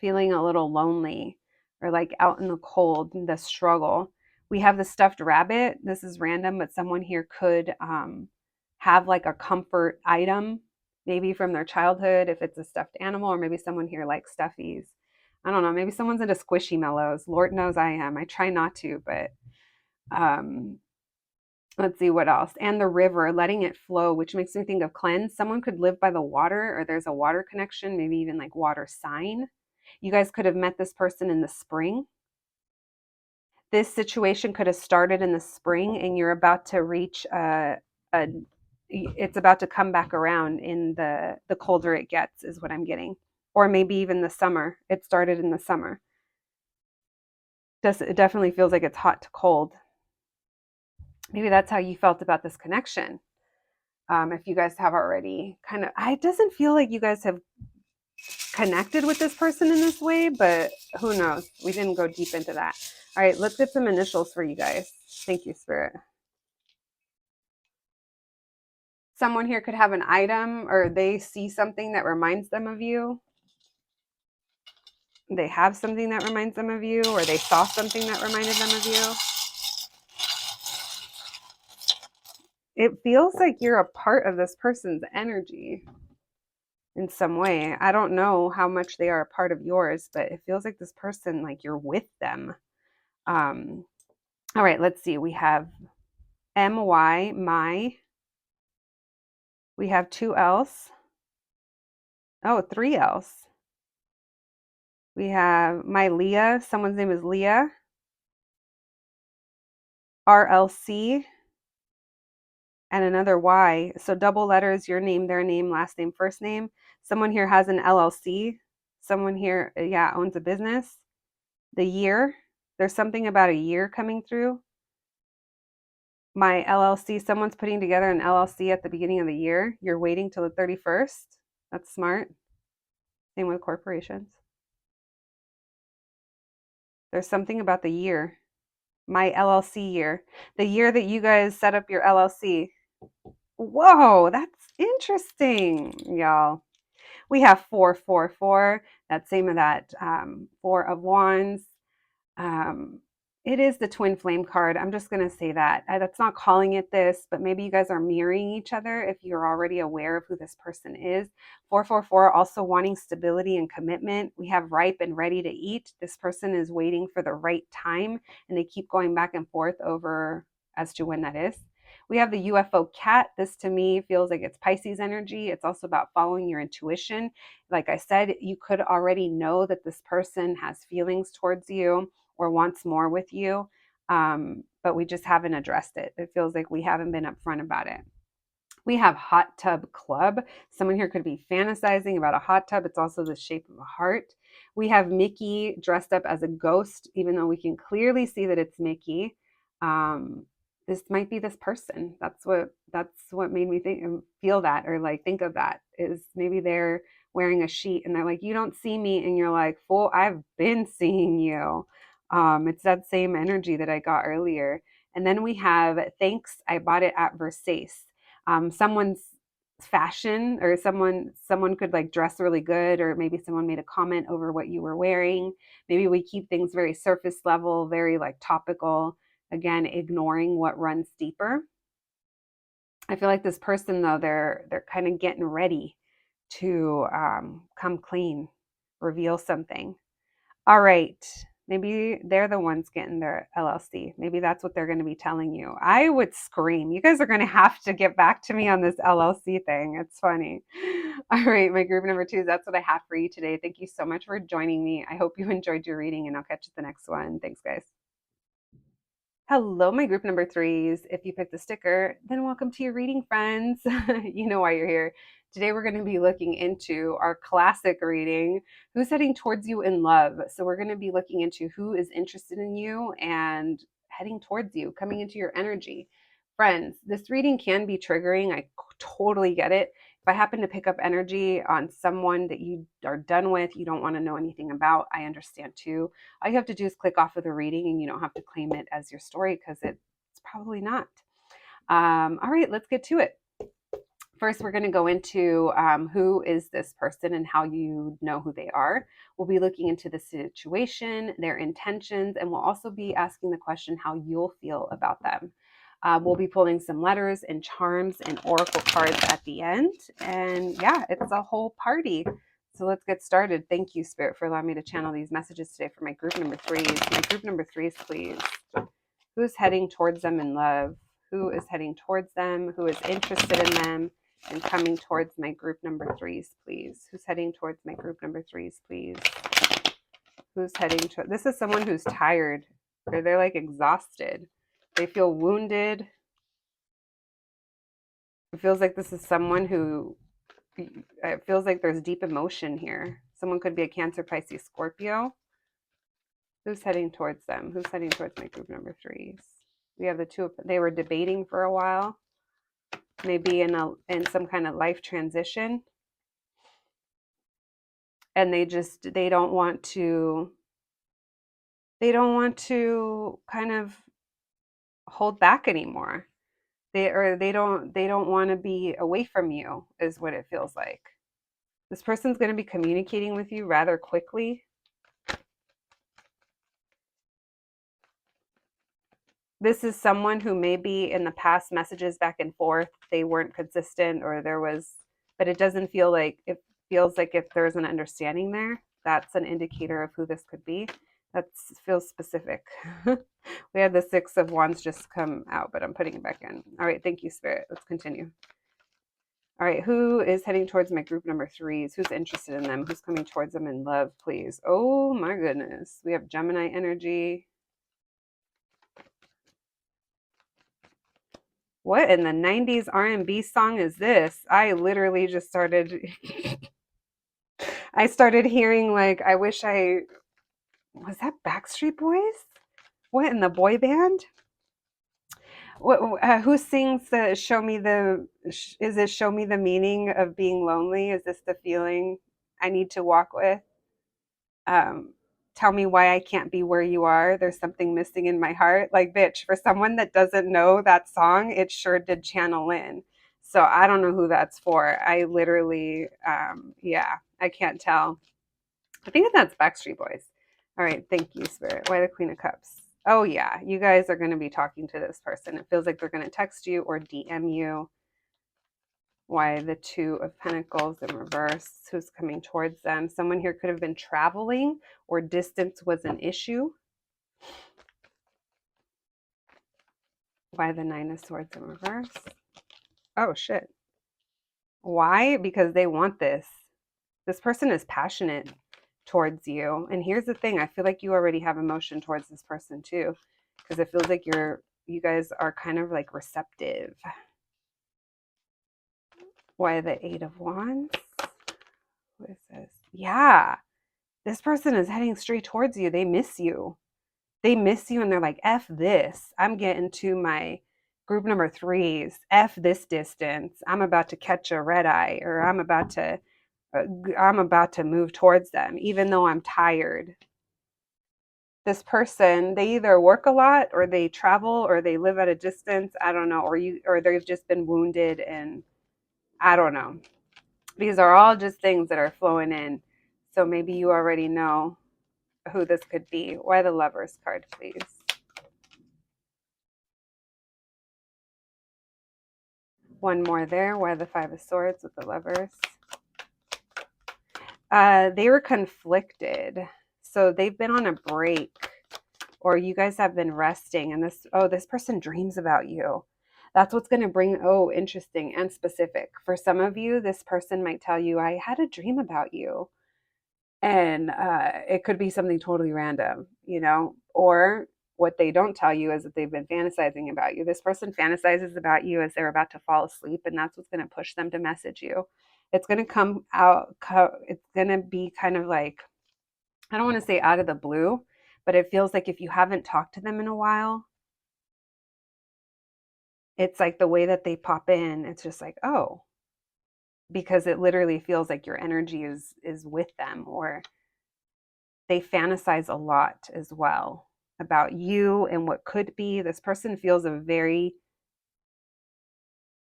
feeling a little lonely or like out in the cold, the struggle. We have the stuffed rabbit. This is random, but someone here could have like a comfort item, maybe from their childhood, if it's a stuffed animal, or maybe someone here likes stuffies. I don't know. Maybe someone's into Squishymallows. Lord knows I am. I try not to, but let's see what else. And the river, letting it flow, which makes me think of cleanse. Someone could live by the water, or there's a water connection, maybe even like water sign. You guys could have met this person in the spring. This situation could have started in the spring, and you're about to reach it's about to come back around in the colder it gets, is what I'm getting. Or maybe even the summer. It started in the summer. It definitely feels like it's hot to cold. Maybe that's how you felt about this connection. If you guys have already it doesn't feel like you guys have connected with this person in this way, but who knows? We didn't go deep into that. All right, let's get some initials for you guys. Thank you, Spirit. Someone here could have an item or they see something that reminds them of you. They have something that reminds them of you, or they saw something that reminded them of you. It feels like you're a part of this person's energy in some way. I don't know how much they are a part of yours, but it feels like this person, like you're with them. All right, let's see. We have MY, my. We have two L's. Oh, three L's. We have my Leah. Someone's name is Leah. RLC. And another Y. So double letters, your name, their name, last name, first name. Someone here has an LLC. Someone here, yeah, owns a business. The year, there's something about a year coming through. My LLC, someone's putting together an LLC at the beginning of the year. You're waiting till the 31st. That's smart. Same with corporations. There's something about the year. My LLC year. The year that you guys set up your LLC. Whoa, that's interesting, y'all. We have 444. That's same of that Four of Wands. Um, it is the twin flame card. I'm just going to say that. That's not calling it this, but maybe you guys are mirroring each other if you're already aware of who this person is. 444 also wanting stability and commitment. We have ripe and ready to eat. This person is waiting for the right time, and they keep going back and forth over as to when that is. We have the UFO cat. This to me feels like it's Pisces energy. It's also about following your intuition. Like I said, you could already know that this person has feelings towards you or wants more with you, but we just haven't addressed it. It feels like we haven't been upfront about it. We have hot tub club. Someone here could be fantasizing about a hot tub. It's also the shape of a heart. We have Mickey dressed up as a ghost, even though we can clearly see that it's Mickey. This might be this person. That's what made me feel that, or like think of that, is maybe they're wearing a sheet and they're like, you don't see me, and you're like, fool, I've been seeing you. It's that same energy that I got earlier. And then we have thanks, I bought it at Versace. Someone's fashion, or someone could like dress really good, or maybe someone made a comment over what you were wearing. Maybe we keep things very surface level, very like topical, again ignoring what runs deeper. I feel like this person though, they're kind of getting ready to come clean, reveal something. All right. Maybe they're the ones getting their LLC. Maybe that's what they're going to be telling you. I would scream. You guys are going to have to get back to me on this LLC thing. It's funny. All right, my group number 2, that's what I have for you today. Thank you so much for joining me. I hope you enjoyed your reading, and I'll catch you at the next one. Thanks, guys. Hello, my group number 3s. If you picked the sticker, then welcome to your reading, friends. You know why you're here. Today, we're going to be looking into our classic reading, Who's Heading Towards You in Love. So, we're going to be looking into who is interested in you and heading towards you, coming into your energy. Friends, this reading can be triggering. I totally get it. If I happen to pick up energy on someone that you are done with, you don't want to know anything about, I understand too. All you have to do is click off of the reading, and you don't have to claim it as your story because it's probably not. All right, let's get to it. First, we're going to go into who is this person and how you know who they are. We'll be looking into the situation, their intentions, and we'll also be asking the question how you'll feel about them. We'll be pulling some letters and charms and oracle cards at the end. And yeah, it's a whole party. So let's get started. Thank you, Spirit, for allowing me to channel these messages today for my group number 3s. My group number 3s, please. Who's heading towards them in love? Who is heading towards them? Who is interested in them and coming towards my group number 3s, please? Who's heading towards my group number 3s, please? Who's heading to? This is someone who's tired, or they're like exhausted. They feel wounded. It feels like this is someone who, it feels like there's deep emotion here. Someone could be a Cancer, Pisces, Scorpio. Who's heading towards them? Who's heading towards my group number 3s? We have the two. They were debating for a while, maybe in some kind of life transition, and they don't want to kind of hold back anymore. They don't want to be away from you is what it feels like. This person's going to be communicating with you rather quickly. This is someone who maybe in the past messages back and forth, they weren't consistent or there was, but it doesn't feel like, it feels like if there's an understanding there, that's an indicator of who this could be. That feels specific. We had the Six of Wands just come out, but I'm putting it back in. All right, thank you, Spirit. Let's continue. All right, who is heading towards my group number threes? Who's interested in them? Who's coming towards them in love, please? Oh my goodness. We have Gemini energy. What in the 90s R&B song is this? I literally just started I started hearing like I wish I was that Backstreet Boys? What in the boy band? What who sings the show me the is it show me the meaning of being lonely? Is this the feeling I need to walk with? Um tell me why I can't be where you are. There's something missing in my heart. Like, bitch, for someone that doesn't know that song, it sure did channel in. So I don't know who that's for. I literally, yeah, I can't tell. I think that's Backstreet Boys. All right, thank you, Spirit. Why the Queen of Cups? Oh yeah, you guys are going to be talking to this person. It feels like they're going to text you or DM you. Why the Two of Pentacles in reverse? Who's coming towards them? Someone here could have been traveling or distance was an issue. Why the Nine of Swords in reverse? Oh shit. Why? Because they want this. This person is passionate towards you. And here's the thing, I feel like you already have emotion towards this person too. Because it feels like you guys are kind of like receptive. Why the Eight of Wands? What is this? Yeah. This person is heading straight towards you. They miss you. They miss you and they're like, F this. I'm getting to my group number threes. F this distance. I'm about to catch a red eye or I'm about to move towards them, even though I'm tired. This person, they either work a lot or they travel or they live at a distance. I don't know. Or they've just been wounded and I don't know. These are all just things that are flowing in. So maybe you already know who this could be. Why the Lovers card, please? One more there. Why the Five of Swords with the Lovers? They were conflicted. So they've been on a break or you guys have been resting and this person dreams about you. That's what's going to bring, interesting and specific. For some of you, this person might tell you, I had a dream about you. And it could be something totally random, or what they don't tell you is that they've been fantasizing about you. This person fantasizes about you as they're about to fall asleep, and that's what's going to push them to message you. It's going to come out, it's going to be kind of like, I don't want to say out of the blue, but it feels like if you haven't talked to them in a while, it's like the way that they pop in, it's just like, oh, because it literally feels like your energy is with them, or they fantasize a lot as well about you and what could be. This person feels a very,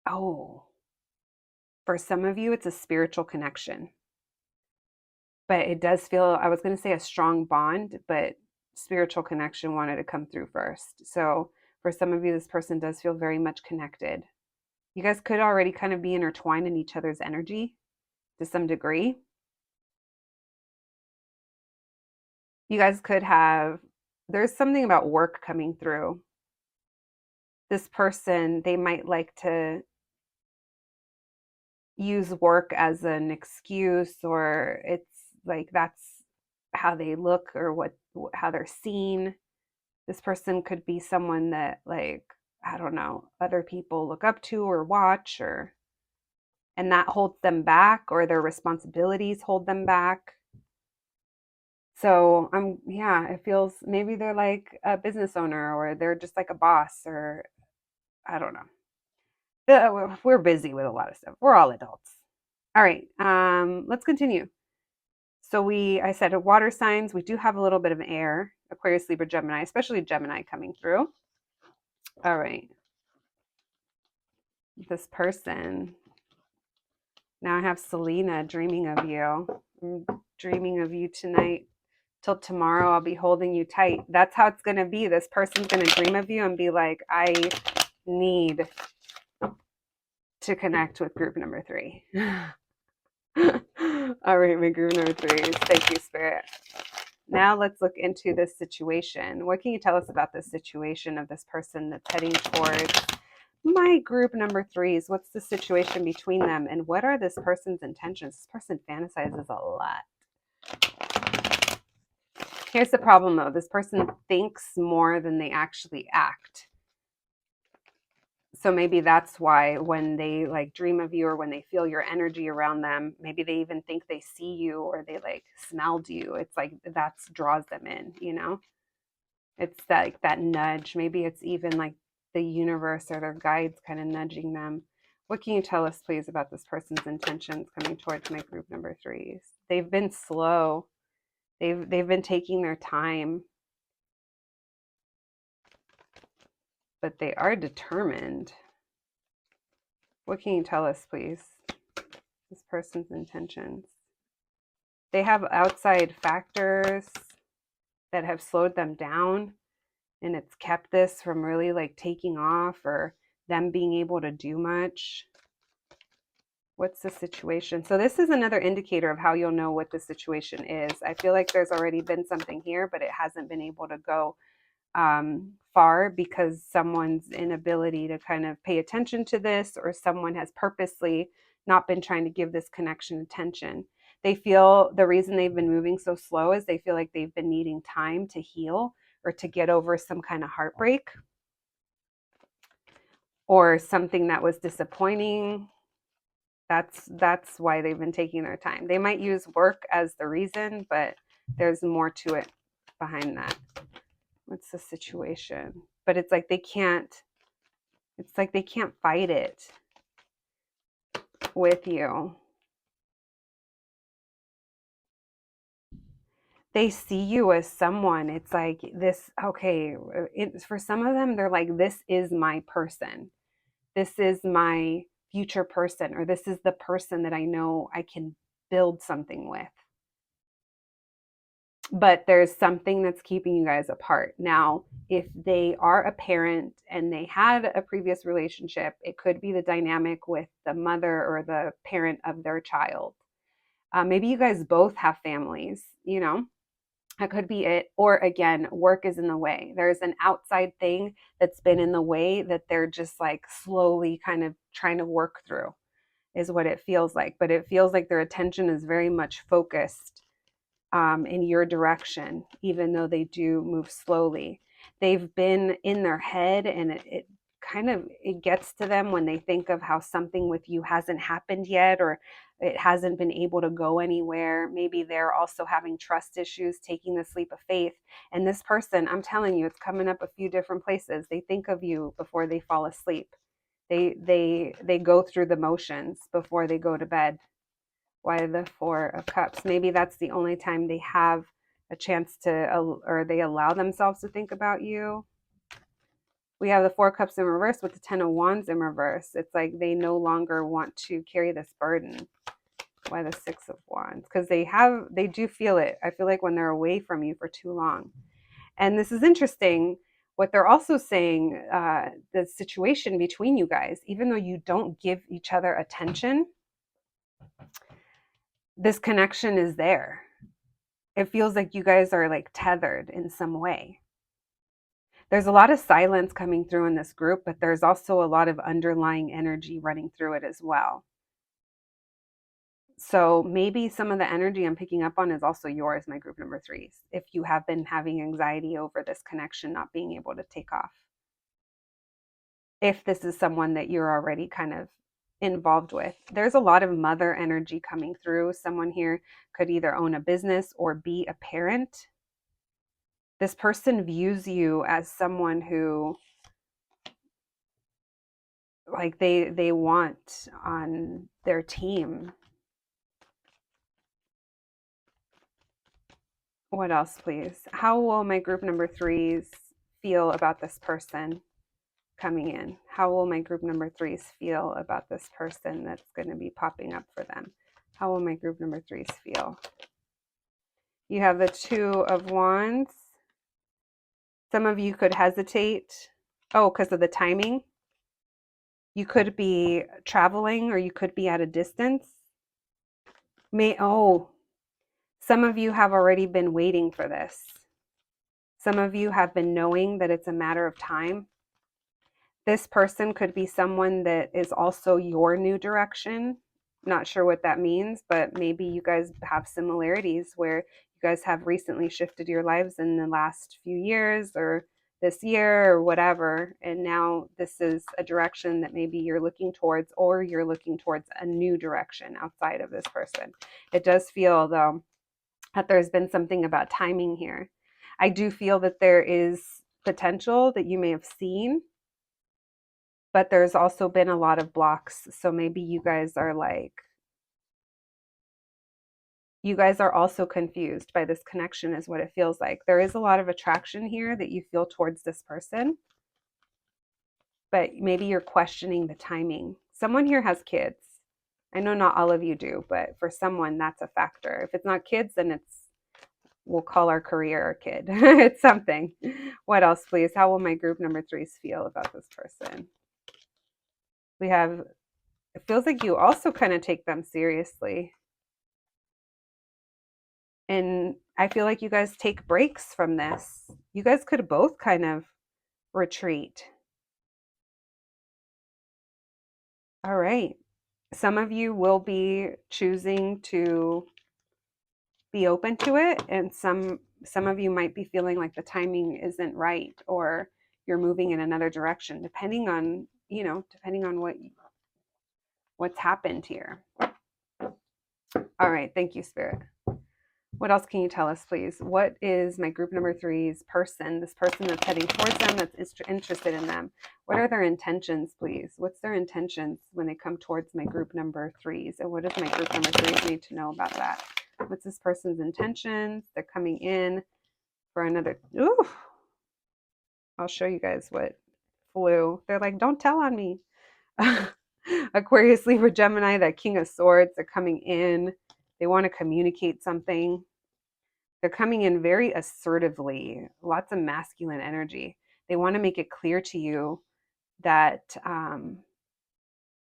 for some of you, it's a spiritual connection. But it does feel, I was going to say a strong bond, but spiritual connection wanted to come through first. So for some of you, this person does feel very much connected. You guys could already kind of be intertwined in each other's energy to some degree. You guys could have, there's something about work coming through. This person, they might like to use work as an excuse, or it's like that's how they look or how they're seen. This person could be someone that, like, I don't know, other people look up to or watch, and that holds them back, or their responsibilities hold them back. So yeah, it feels maybe they're like a business owner or they're just like a boss, or I don't know. We're busy with a lot of stuff. We're all adults. All right, let's continue. So I said water signs. We do have a little bit of air, Aquarius, Libra, Gemini, especially Gemini coming through. All right. This person. Now I have Selena dreaming of you. I'm dreaming of you tonight. Till tomorrow, I'll be holding you tight. That's how it's going to be. This person's going to dream of you and be like, I need to connect with group number 3. All right, my group number 3. Thank you, Spirit. Now let's look into this situation. What can you tell us about this situation of this person that's heading towards my group number 3s? What's the situation between them, and what are this person's intentions? This person fantasizes a lot. Here's the problem, though. This person thinks more than they actually act. So maybe that's why when they like dream of you, or when they feel your energy around them, maybe they even think they see you, or they like smelled you. It's like that's draws them in, you know? It's like that nudge. Maybe it's even like the universe or their guides kind of nudging them. What can you tell us, please, about this person's intentions coming towards my group number 3s? They've been slow. They've been taking their time, but they are determined. What can you tell us, please? This person's intentions. They have outside factors that have slowed them down, and it's kept this from really like taking off or them being able to do much. What's the situation? So this is another indicator of how you'll know what the situation is. I feel like there's already been something here, but it hasn't been able to go far because someone's inability to kind of pay attention to this, or someone has purposely not been trying to give this connection attention. They feel the reason they've been moving so slow is they feel like they've been needing time to heal, or to get over some kind of heartbreak, or something that was disappointing. That's why they've been taking their time. They might use work as the reason, but there's more to it behind that. What's the situation? But it's like they can't fight it with you. They see you as someone. It's like this, okay, for some of them, they're like, this is my person. This is my future person, or this is the person that I know I can build something with. But there's something that's keeping you guys apart. Now, if they are a parent and they had a previous relationship, it could be the dynamic with the mother or the parent of their child. Maybe you guys both have families, you know, that could be it. Or again, work is in the way. There's an outside thing that's been in the way that they're just like slowly kind of trying to work through, is what it feels like. But it feels like their attention is very much focused in your direction, even though they do move slowly. They've been in their head, and it kind of it gets to them when they think of how something with you hasn't happened yet, or it hasn't been able to go anywhere. Maybe they're also having trust issues, taking this leap of faith. And this person, I'm telling you, it's coming up a few different places. They think of you before they fall asleep. They go through the motions before they go to bed. Why the 4 of Cups? Maybe that's the only time they have a chance to, or they allow themselves to think about you. We have the 4 Cups in reverse with the 10 of Wands in reverse. It's like they no longer want to carry this burden. Why the 6 of Wands? Because they do feel it. I feel like when they're away from you for too long. And this is interesting. What they're also saying, the situation between you guys, even though you don't give each other attention, this connection is there. It feels like you guys are like tethered in some way. There's a lot of silence coming through in this group, but there's also a lot of underlying energy running through it as well. So maybe some of the energy I'm picking up on is also yours, my group number 3s, if you have been having anxiety over this connection not being able to take off. If this is someone that you're already kind of involved with, there's a lot of mother energy coming through. Someone here could either own a business or be a parent. This person views you as someone who like they want on their team. What else, please? How will my group number 3s feel about this person? coming in. How will my group number threes feel about this person that's going to be popping up for them? How will my group number threes feel? You have the Two of Wands. Some of you could hesitate. Oh, because of the timing. You could be traveling or you could be at a distance. Some of you have already been waiting for this. Some of you have been knowing that it's a matter of time. This person could be someone that is also your new direction. Not sure what that means, but maybe you guys have similarities where you guys have recently shifted your lives in the last few years or this year or whatever. And now this is a direction that maybe you're looking towards, or you're looking towards a new direction outside of this person. It does feel, though, that there's been something about timing here. I do feel that there is potential that you may have seen, but there's also been a lot of blocks. So maybe you guys are also confused by this connection, is what it feels like. There is a lot of attraction here that you feel towards this person, but maybe you're questioning the timing. Someone here has kids. I know not all of you do, but for someone, that's a factor. If it's not kids, then we'll call our career a kid. It's something. What else, please? How will my group number threes feel about this person? We have, it feels like you also kind of take them seriously. And I feel like you guys take breaks from this. You guys could both kind of retreat. All right. Some of you will be choosing to be open to it, and some of you might be feeling like the timing isn't right, or you're moving in another direction, depending on what's happened here. All right, thank you, Spirit. What else can you tell us, please? What is my group number three's person, this person that's heading towards them, that's interested in them? What are their intentions, please? What's their intentions when they come towards my group number threes? And what does my group number threes need to know about that? What's this person's intentions? They're coming in for another. Ooh, I'll show you guys what flew. They're like, don't tell on me. Aquarius, Libra, Gemini, that King of Swords, they're coming in. They want to communicate something. They're coming in very assertively, lots of masculine energy. They want to make it clear to you that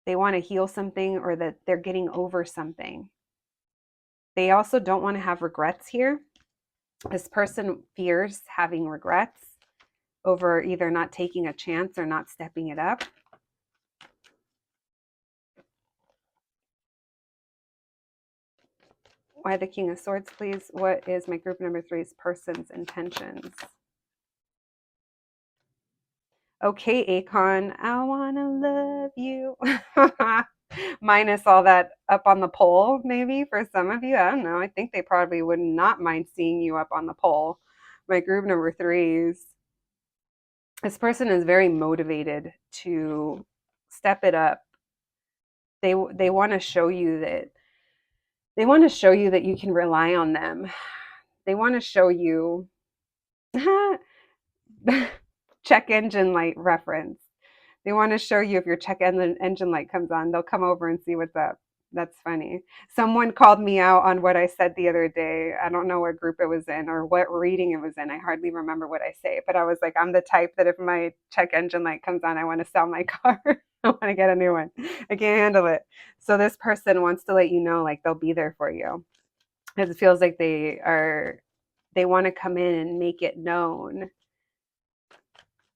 they want to heal something, or that they're getting over something. They also don't want to have regrets here. This person fears having regrets over either not taking a chance or not stepping it up. Why the King of Swords, please? What is my group number three's person's intentions? Okay, Akon, I wanna love you. Minus all that up on the pole, maybe for some of you. I don't know. I think they probably would not mind seeing you up on the pole. My group number threes. This person is very motivated to step it up. They want to show you that you can rely on them. They want to show you check engine light reference. They want to show you if your check engine light comes on, they'll come over and see what's up. That's funny. Someone called me out on what I said the other day. I don't know what group it was in or what reading it was in. I hardly remember what I say, but I was like, I'm the type that if my check engine light comes on, I want to sell my car. I want to get a new one. I can't handle it. So this person wants to let you know, like, they'll be there for you. It feels like they want to come in and make it known.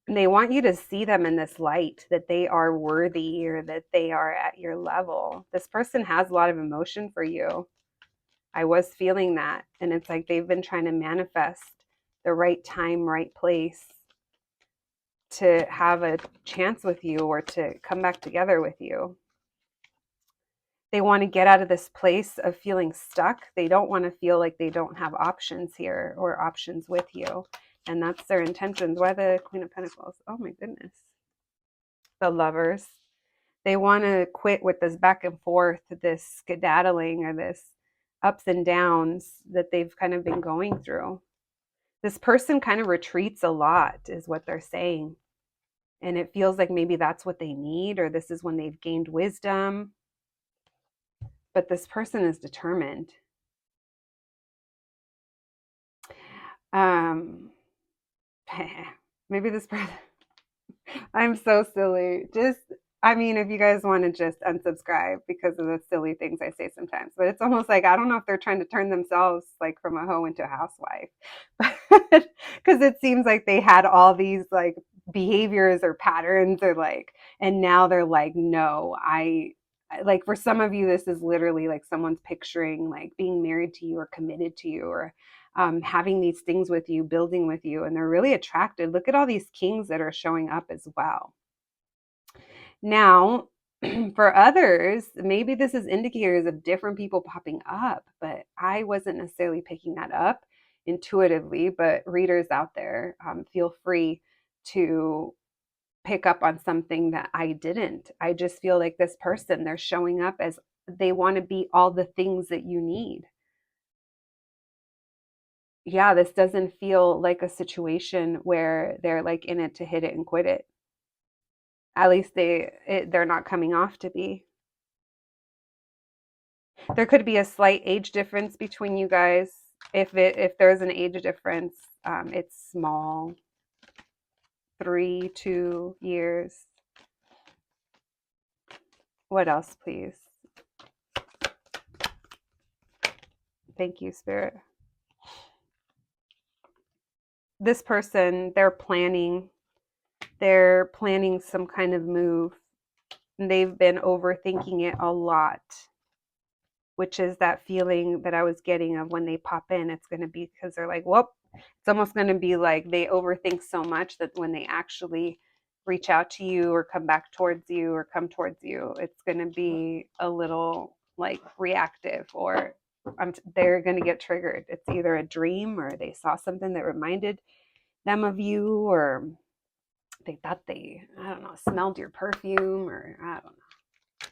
And they want you to see them in this light, that they are worthy, or that they are at your level. This person has a lot of emotion for you. I was feeling that. And it's like they've been trying to manifest the right time, right place to have a chance with you, or to come back together with you. They want to get out of this place of feeling stuck. They don't want to feel like they don't have options here, or options with you. And that's their intentions. Why the Queen of Pentacles? Oh my goodness. The Lovers. They want to quit with this back and forth, this skedaddling, or this ups and downs that they've kind of been going through. This person kind of retreats a lot, is what they're saying. And it feels like maybe that's what they need, or this is when they've gained wisdom. But this person is determined. Um, maybe this person, I'm so silly. Just, I mean, if you guys want to just unsubscribe because of the silly things I say sometimes, but it's almost like I don't know if they're trying to turn themselves like from a hoe into a housewife, because it seems like they had all these like behaviors or patterns or like, and now they're like, no, like for some of you, this is literally like someone's picturing like being married to you or committed to you or having these things with you, building with you, and they're really attracted. Look at all these kings that are showing up as well. Now, for others, maybe this is indicators of different people popping up, but I wasn't necessarily picking that up intuitively. But readers out there, feel free to pick up on something that I didn't. I just feel like this person, they're showing up as they want to be all the things that you need. Yeah, this doesn't feel like a situation where they're like in it to hit it and quit it. At least they're not coming off to be. There could be a slight age difference between you guys. If there's an age difference, it's small, 3, 2 years. What else, please? Thank you, Spirit. This person, they're planning some kind of move. And they've been overthinking it a lot, which is that feeling that I was getting of when they pop in, it's going to be because they're like, whoop. It's almost going to be like they overthink so much that when they actually reach out to you or come back towards you or come towards you, it's going to be a little like reactive or they're going to get triggered. It's either a dream or they saw something that reminded them of you or they thought I don't know, smelled your perfume or I don't know.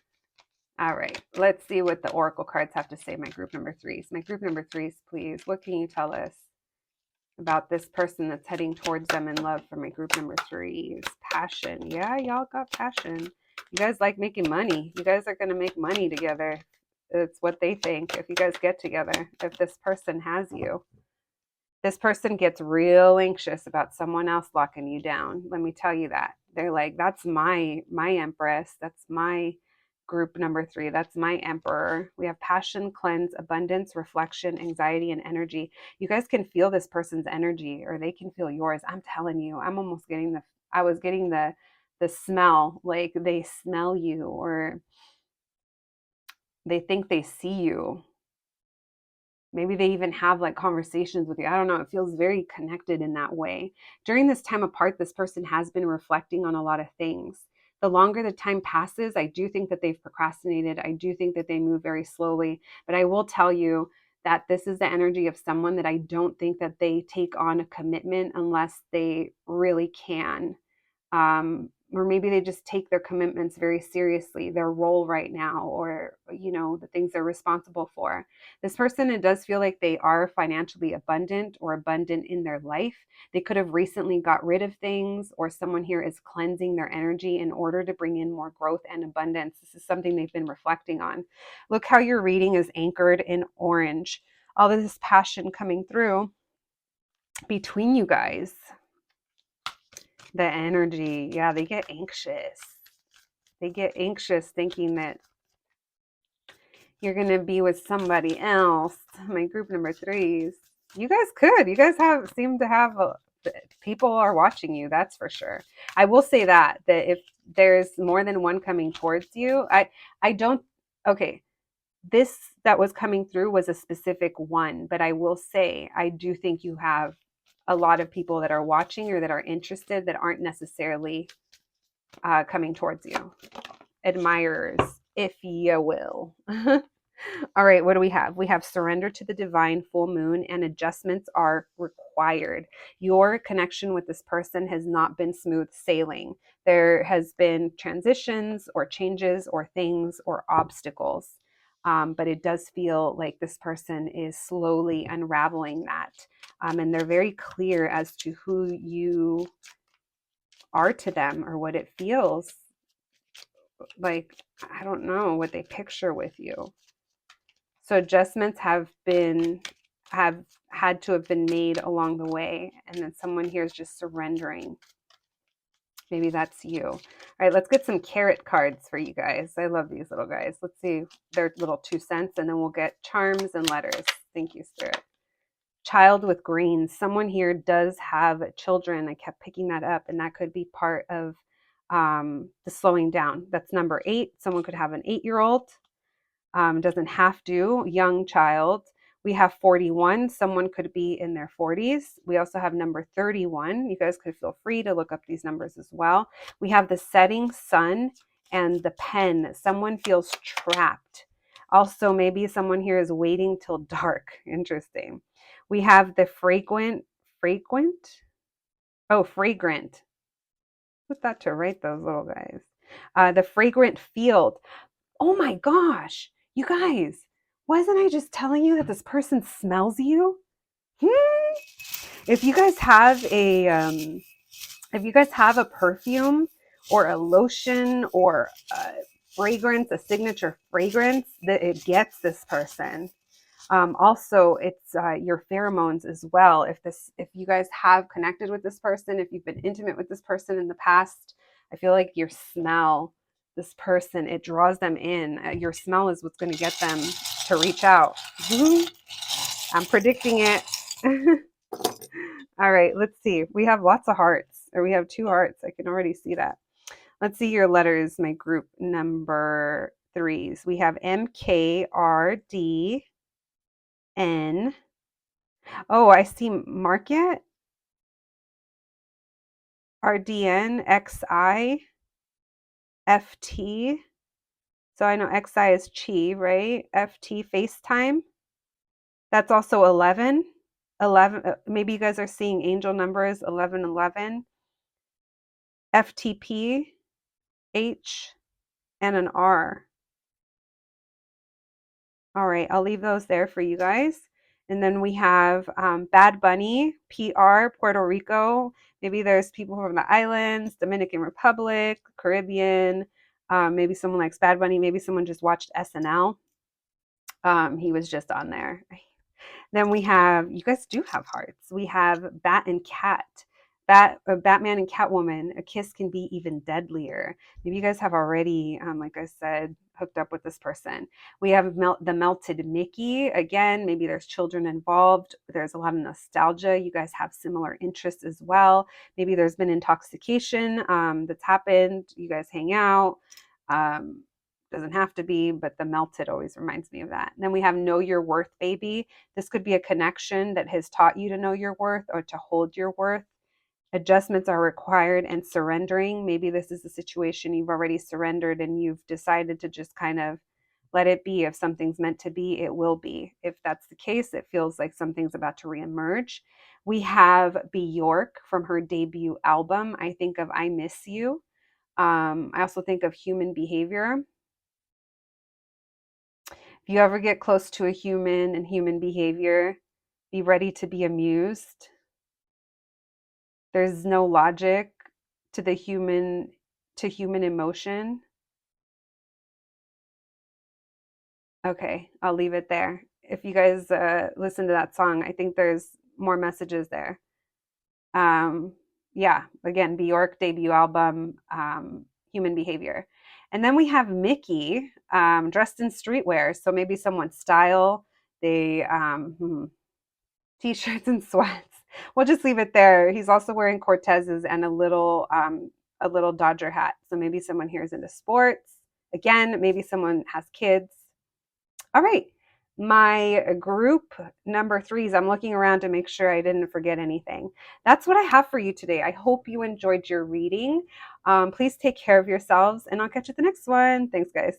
All right, let's see what the Oracle cards have to say, my group number threes. My group number threes, please. What can you tell us about this person that's heading towards them in love for my group number threes? Passion. Yeah, y'all got passion. You guys like making money. You guys are going to make money together. It's what they think if you guys get together. If this person has you, this person gets real anxious about someone else locking you down. Let me tell you that. They're like, that's my empress. That's my group number three. That's my emperor. We have passion, cleanse, abundance, reflection, anxiety, and energy. You guys can feel this person's energy or they can feel yours. I'm telling you, I was getting the smell, like they smell you or they think they see you. Maybe they even have like conversations with you. I don't know. It feels very connected in that way. During this time apart, this person has been reflecting on a lot of things. The longer the time passes, I do think that they've procrastinated. I do think that they move very slowly. But I will tell you that this is the energy of someone that I don't think that they take on a commitment unless they really can. Or maybe they just take their commitments very seriously, their role right now, or, the things they're responsible for. This person, it does feel like they are financially abundant or abundant in their life. They could have recently got rid of things, or someone here is cleansing their energy in order to bring in more growth and abundance. This is something they've been reflecting on. Look how your reading is anchored in orange. All of this passion coming through between you guys. The energy, yeah, they get anxious. They get anxious thinking that you're going to be with somebody else. My group number threes. You guys seem to have people are watching you. That's for sure. I will say that if there's more than one coming towards you, I don't, okay, this that was coming through was a specific one, but I will say, I do think you have a lot of people that are watching or that are interested that aren't necessarily coming towards you. Admirers, if you will. All right, what do we have? We have surrender to the divine, full moon, and adjustments are required. Your connection with this person has not been smooth sailing. There has been transitions or changes or things or obstacles. But it does feel like this person is slowly unraveling that. And they're very clear as to who you are to them or what it feels like. I don't know what they picture with you. So adjustments have had to have been made along the way, and then someone here is just surrendering. Maybe that's you. All right, let's get some carrot cards for you guys. I love these little guys. Let's see their little 2 cents, and then we'll get charms and letters. Thank you, Spirit. Child with greens. Someone here does have children. I kept picking that up, and that could be part of the slowing down. That's number 8. Someone could have an 8-year-old. Doesn't have to. Young child. We have 41. Someone could be in their 40s. We also have number 31. You guys could feel free to look up these numbers as well. We have the setting sun and the pen. Someone feels trapped. Also, maybe someone here is waiting till dark. Interesting. We have the fragrant. Put that to right, those little guys. The fragrant field. Oh my gosh, you guys, wasn't I just telling you that this person smells you? If you guys have a perfume or a lotion or a fragrance, a signature fragrance, that it gets this person. Also, it's your pheromones as well. If you guys have connected with this person, if you've been intimate with this person in the past, I feel like your smell, this person, it draws them in. Your smell is what's going to get them to reach out. I'm predicting it. All right, let's see. We have lots of hearts, or we have 2 hearts. I can already see that. Let's see your letters, my group number 3s. We have MKRD. N. Oh, I see Market. RDN, XI, FT. So I know XI is Chi, right? FT, FaceTime. That's also 11. 11. Maybe you guys are seeing angel numbers 1111. FTP, H, and an R. All right, I'll leave those there for you guys. And then we have Bad Bunny, PR, Puerto Rico. Maybe there's people from the islands, Dominican Republic, Caribbean. Maybe someone likes Bad Bunny. Maybe someone just watched SNL. He was just on there. Then we have, you guys do have hearts. We have Bat and Cat. Batman and Catwoman, a kiss can be even deadlier. Maybe you guys have already, like I said, hooked up with this person. We have the Melted Mickey. Again, maybe there's children involved. There's a lot of nostalgia. You guys have similar interests as well. Maybe there's been intoxication that's happened. You guys hang out. Doesn't have to be, but the melted always reminds me of that. And then we have Know Your Worth, Baby. This could be a connection that has taught you to know your worth or to hold your worth. Adjustments are required and surrendering. Maybe this is a situation you've already surrendered and you've decided to just kind of let it be. If something's meant to be, it will be. If that's the case, it feels like something's about to reemerge. We have Bjork from her debut album. I think of I Miss You. I also think of Human Behavior. If you ever get close to a human and human behavior, be ready to be amused. There's no logic to human emotion. Okay, I'll leave it there. If you guys listen to that song, I think there's more messages there. Yeah, again, Bjork debut album, Human Behavior. And then we have Mickey dressed in streetwear. So maybe someone's style, they t-shirts and sweats. We'll just leave it there. He's also wearing Cortez's and a little Dodger hat. So maybe someone here is into sports. Again, maybe someone has kids. All right. My group number 3s, I'm looking around to make sure I didn't forget anything. That's what I have for you today. I hope you enjoyed your reading. Please take care of yourselves, and I'll catch you at the next one. Thanks, guys.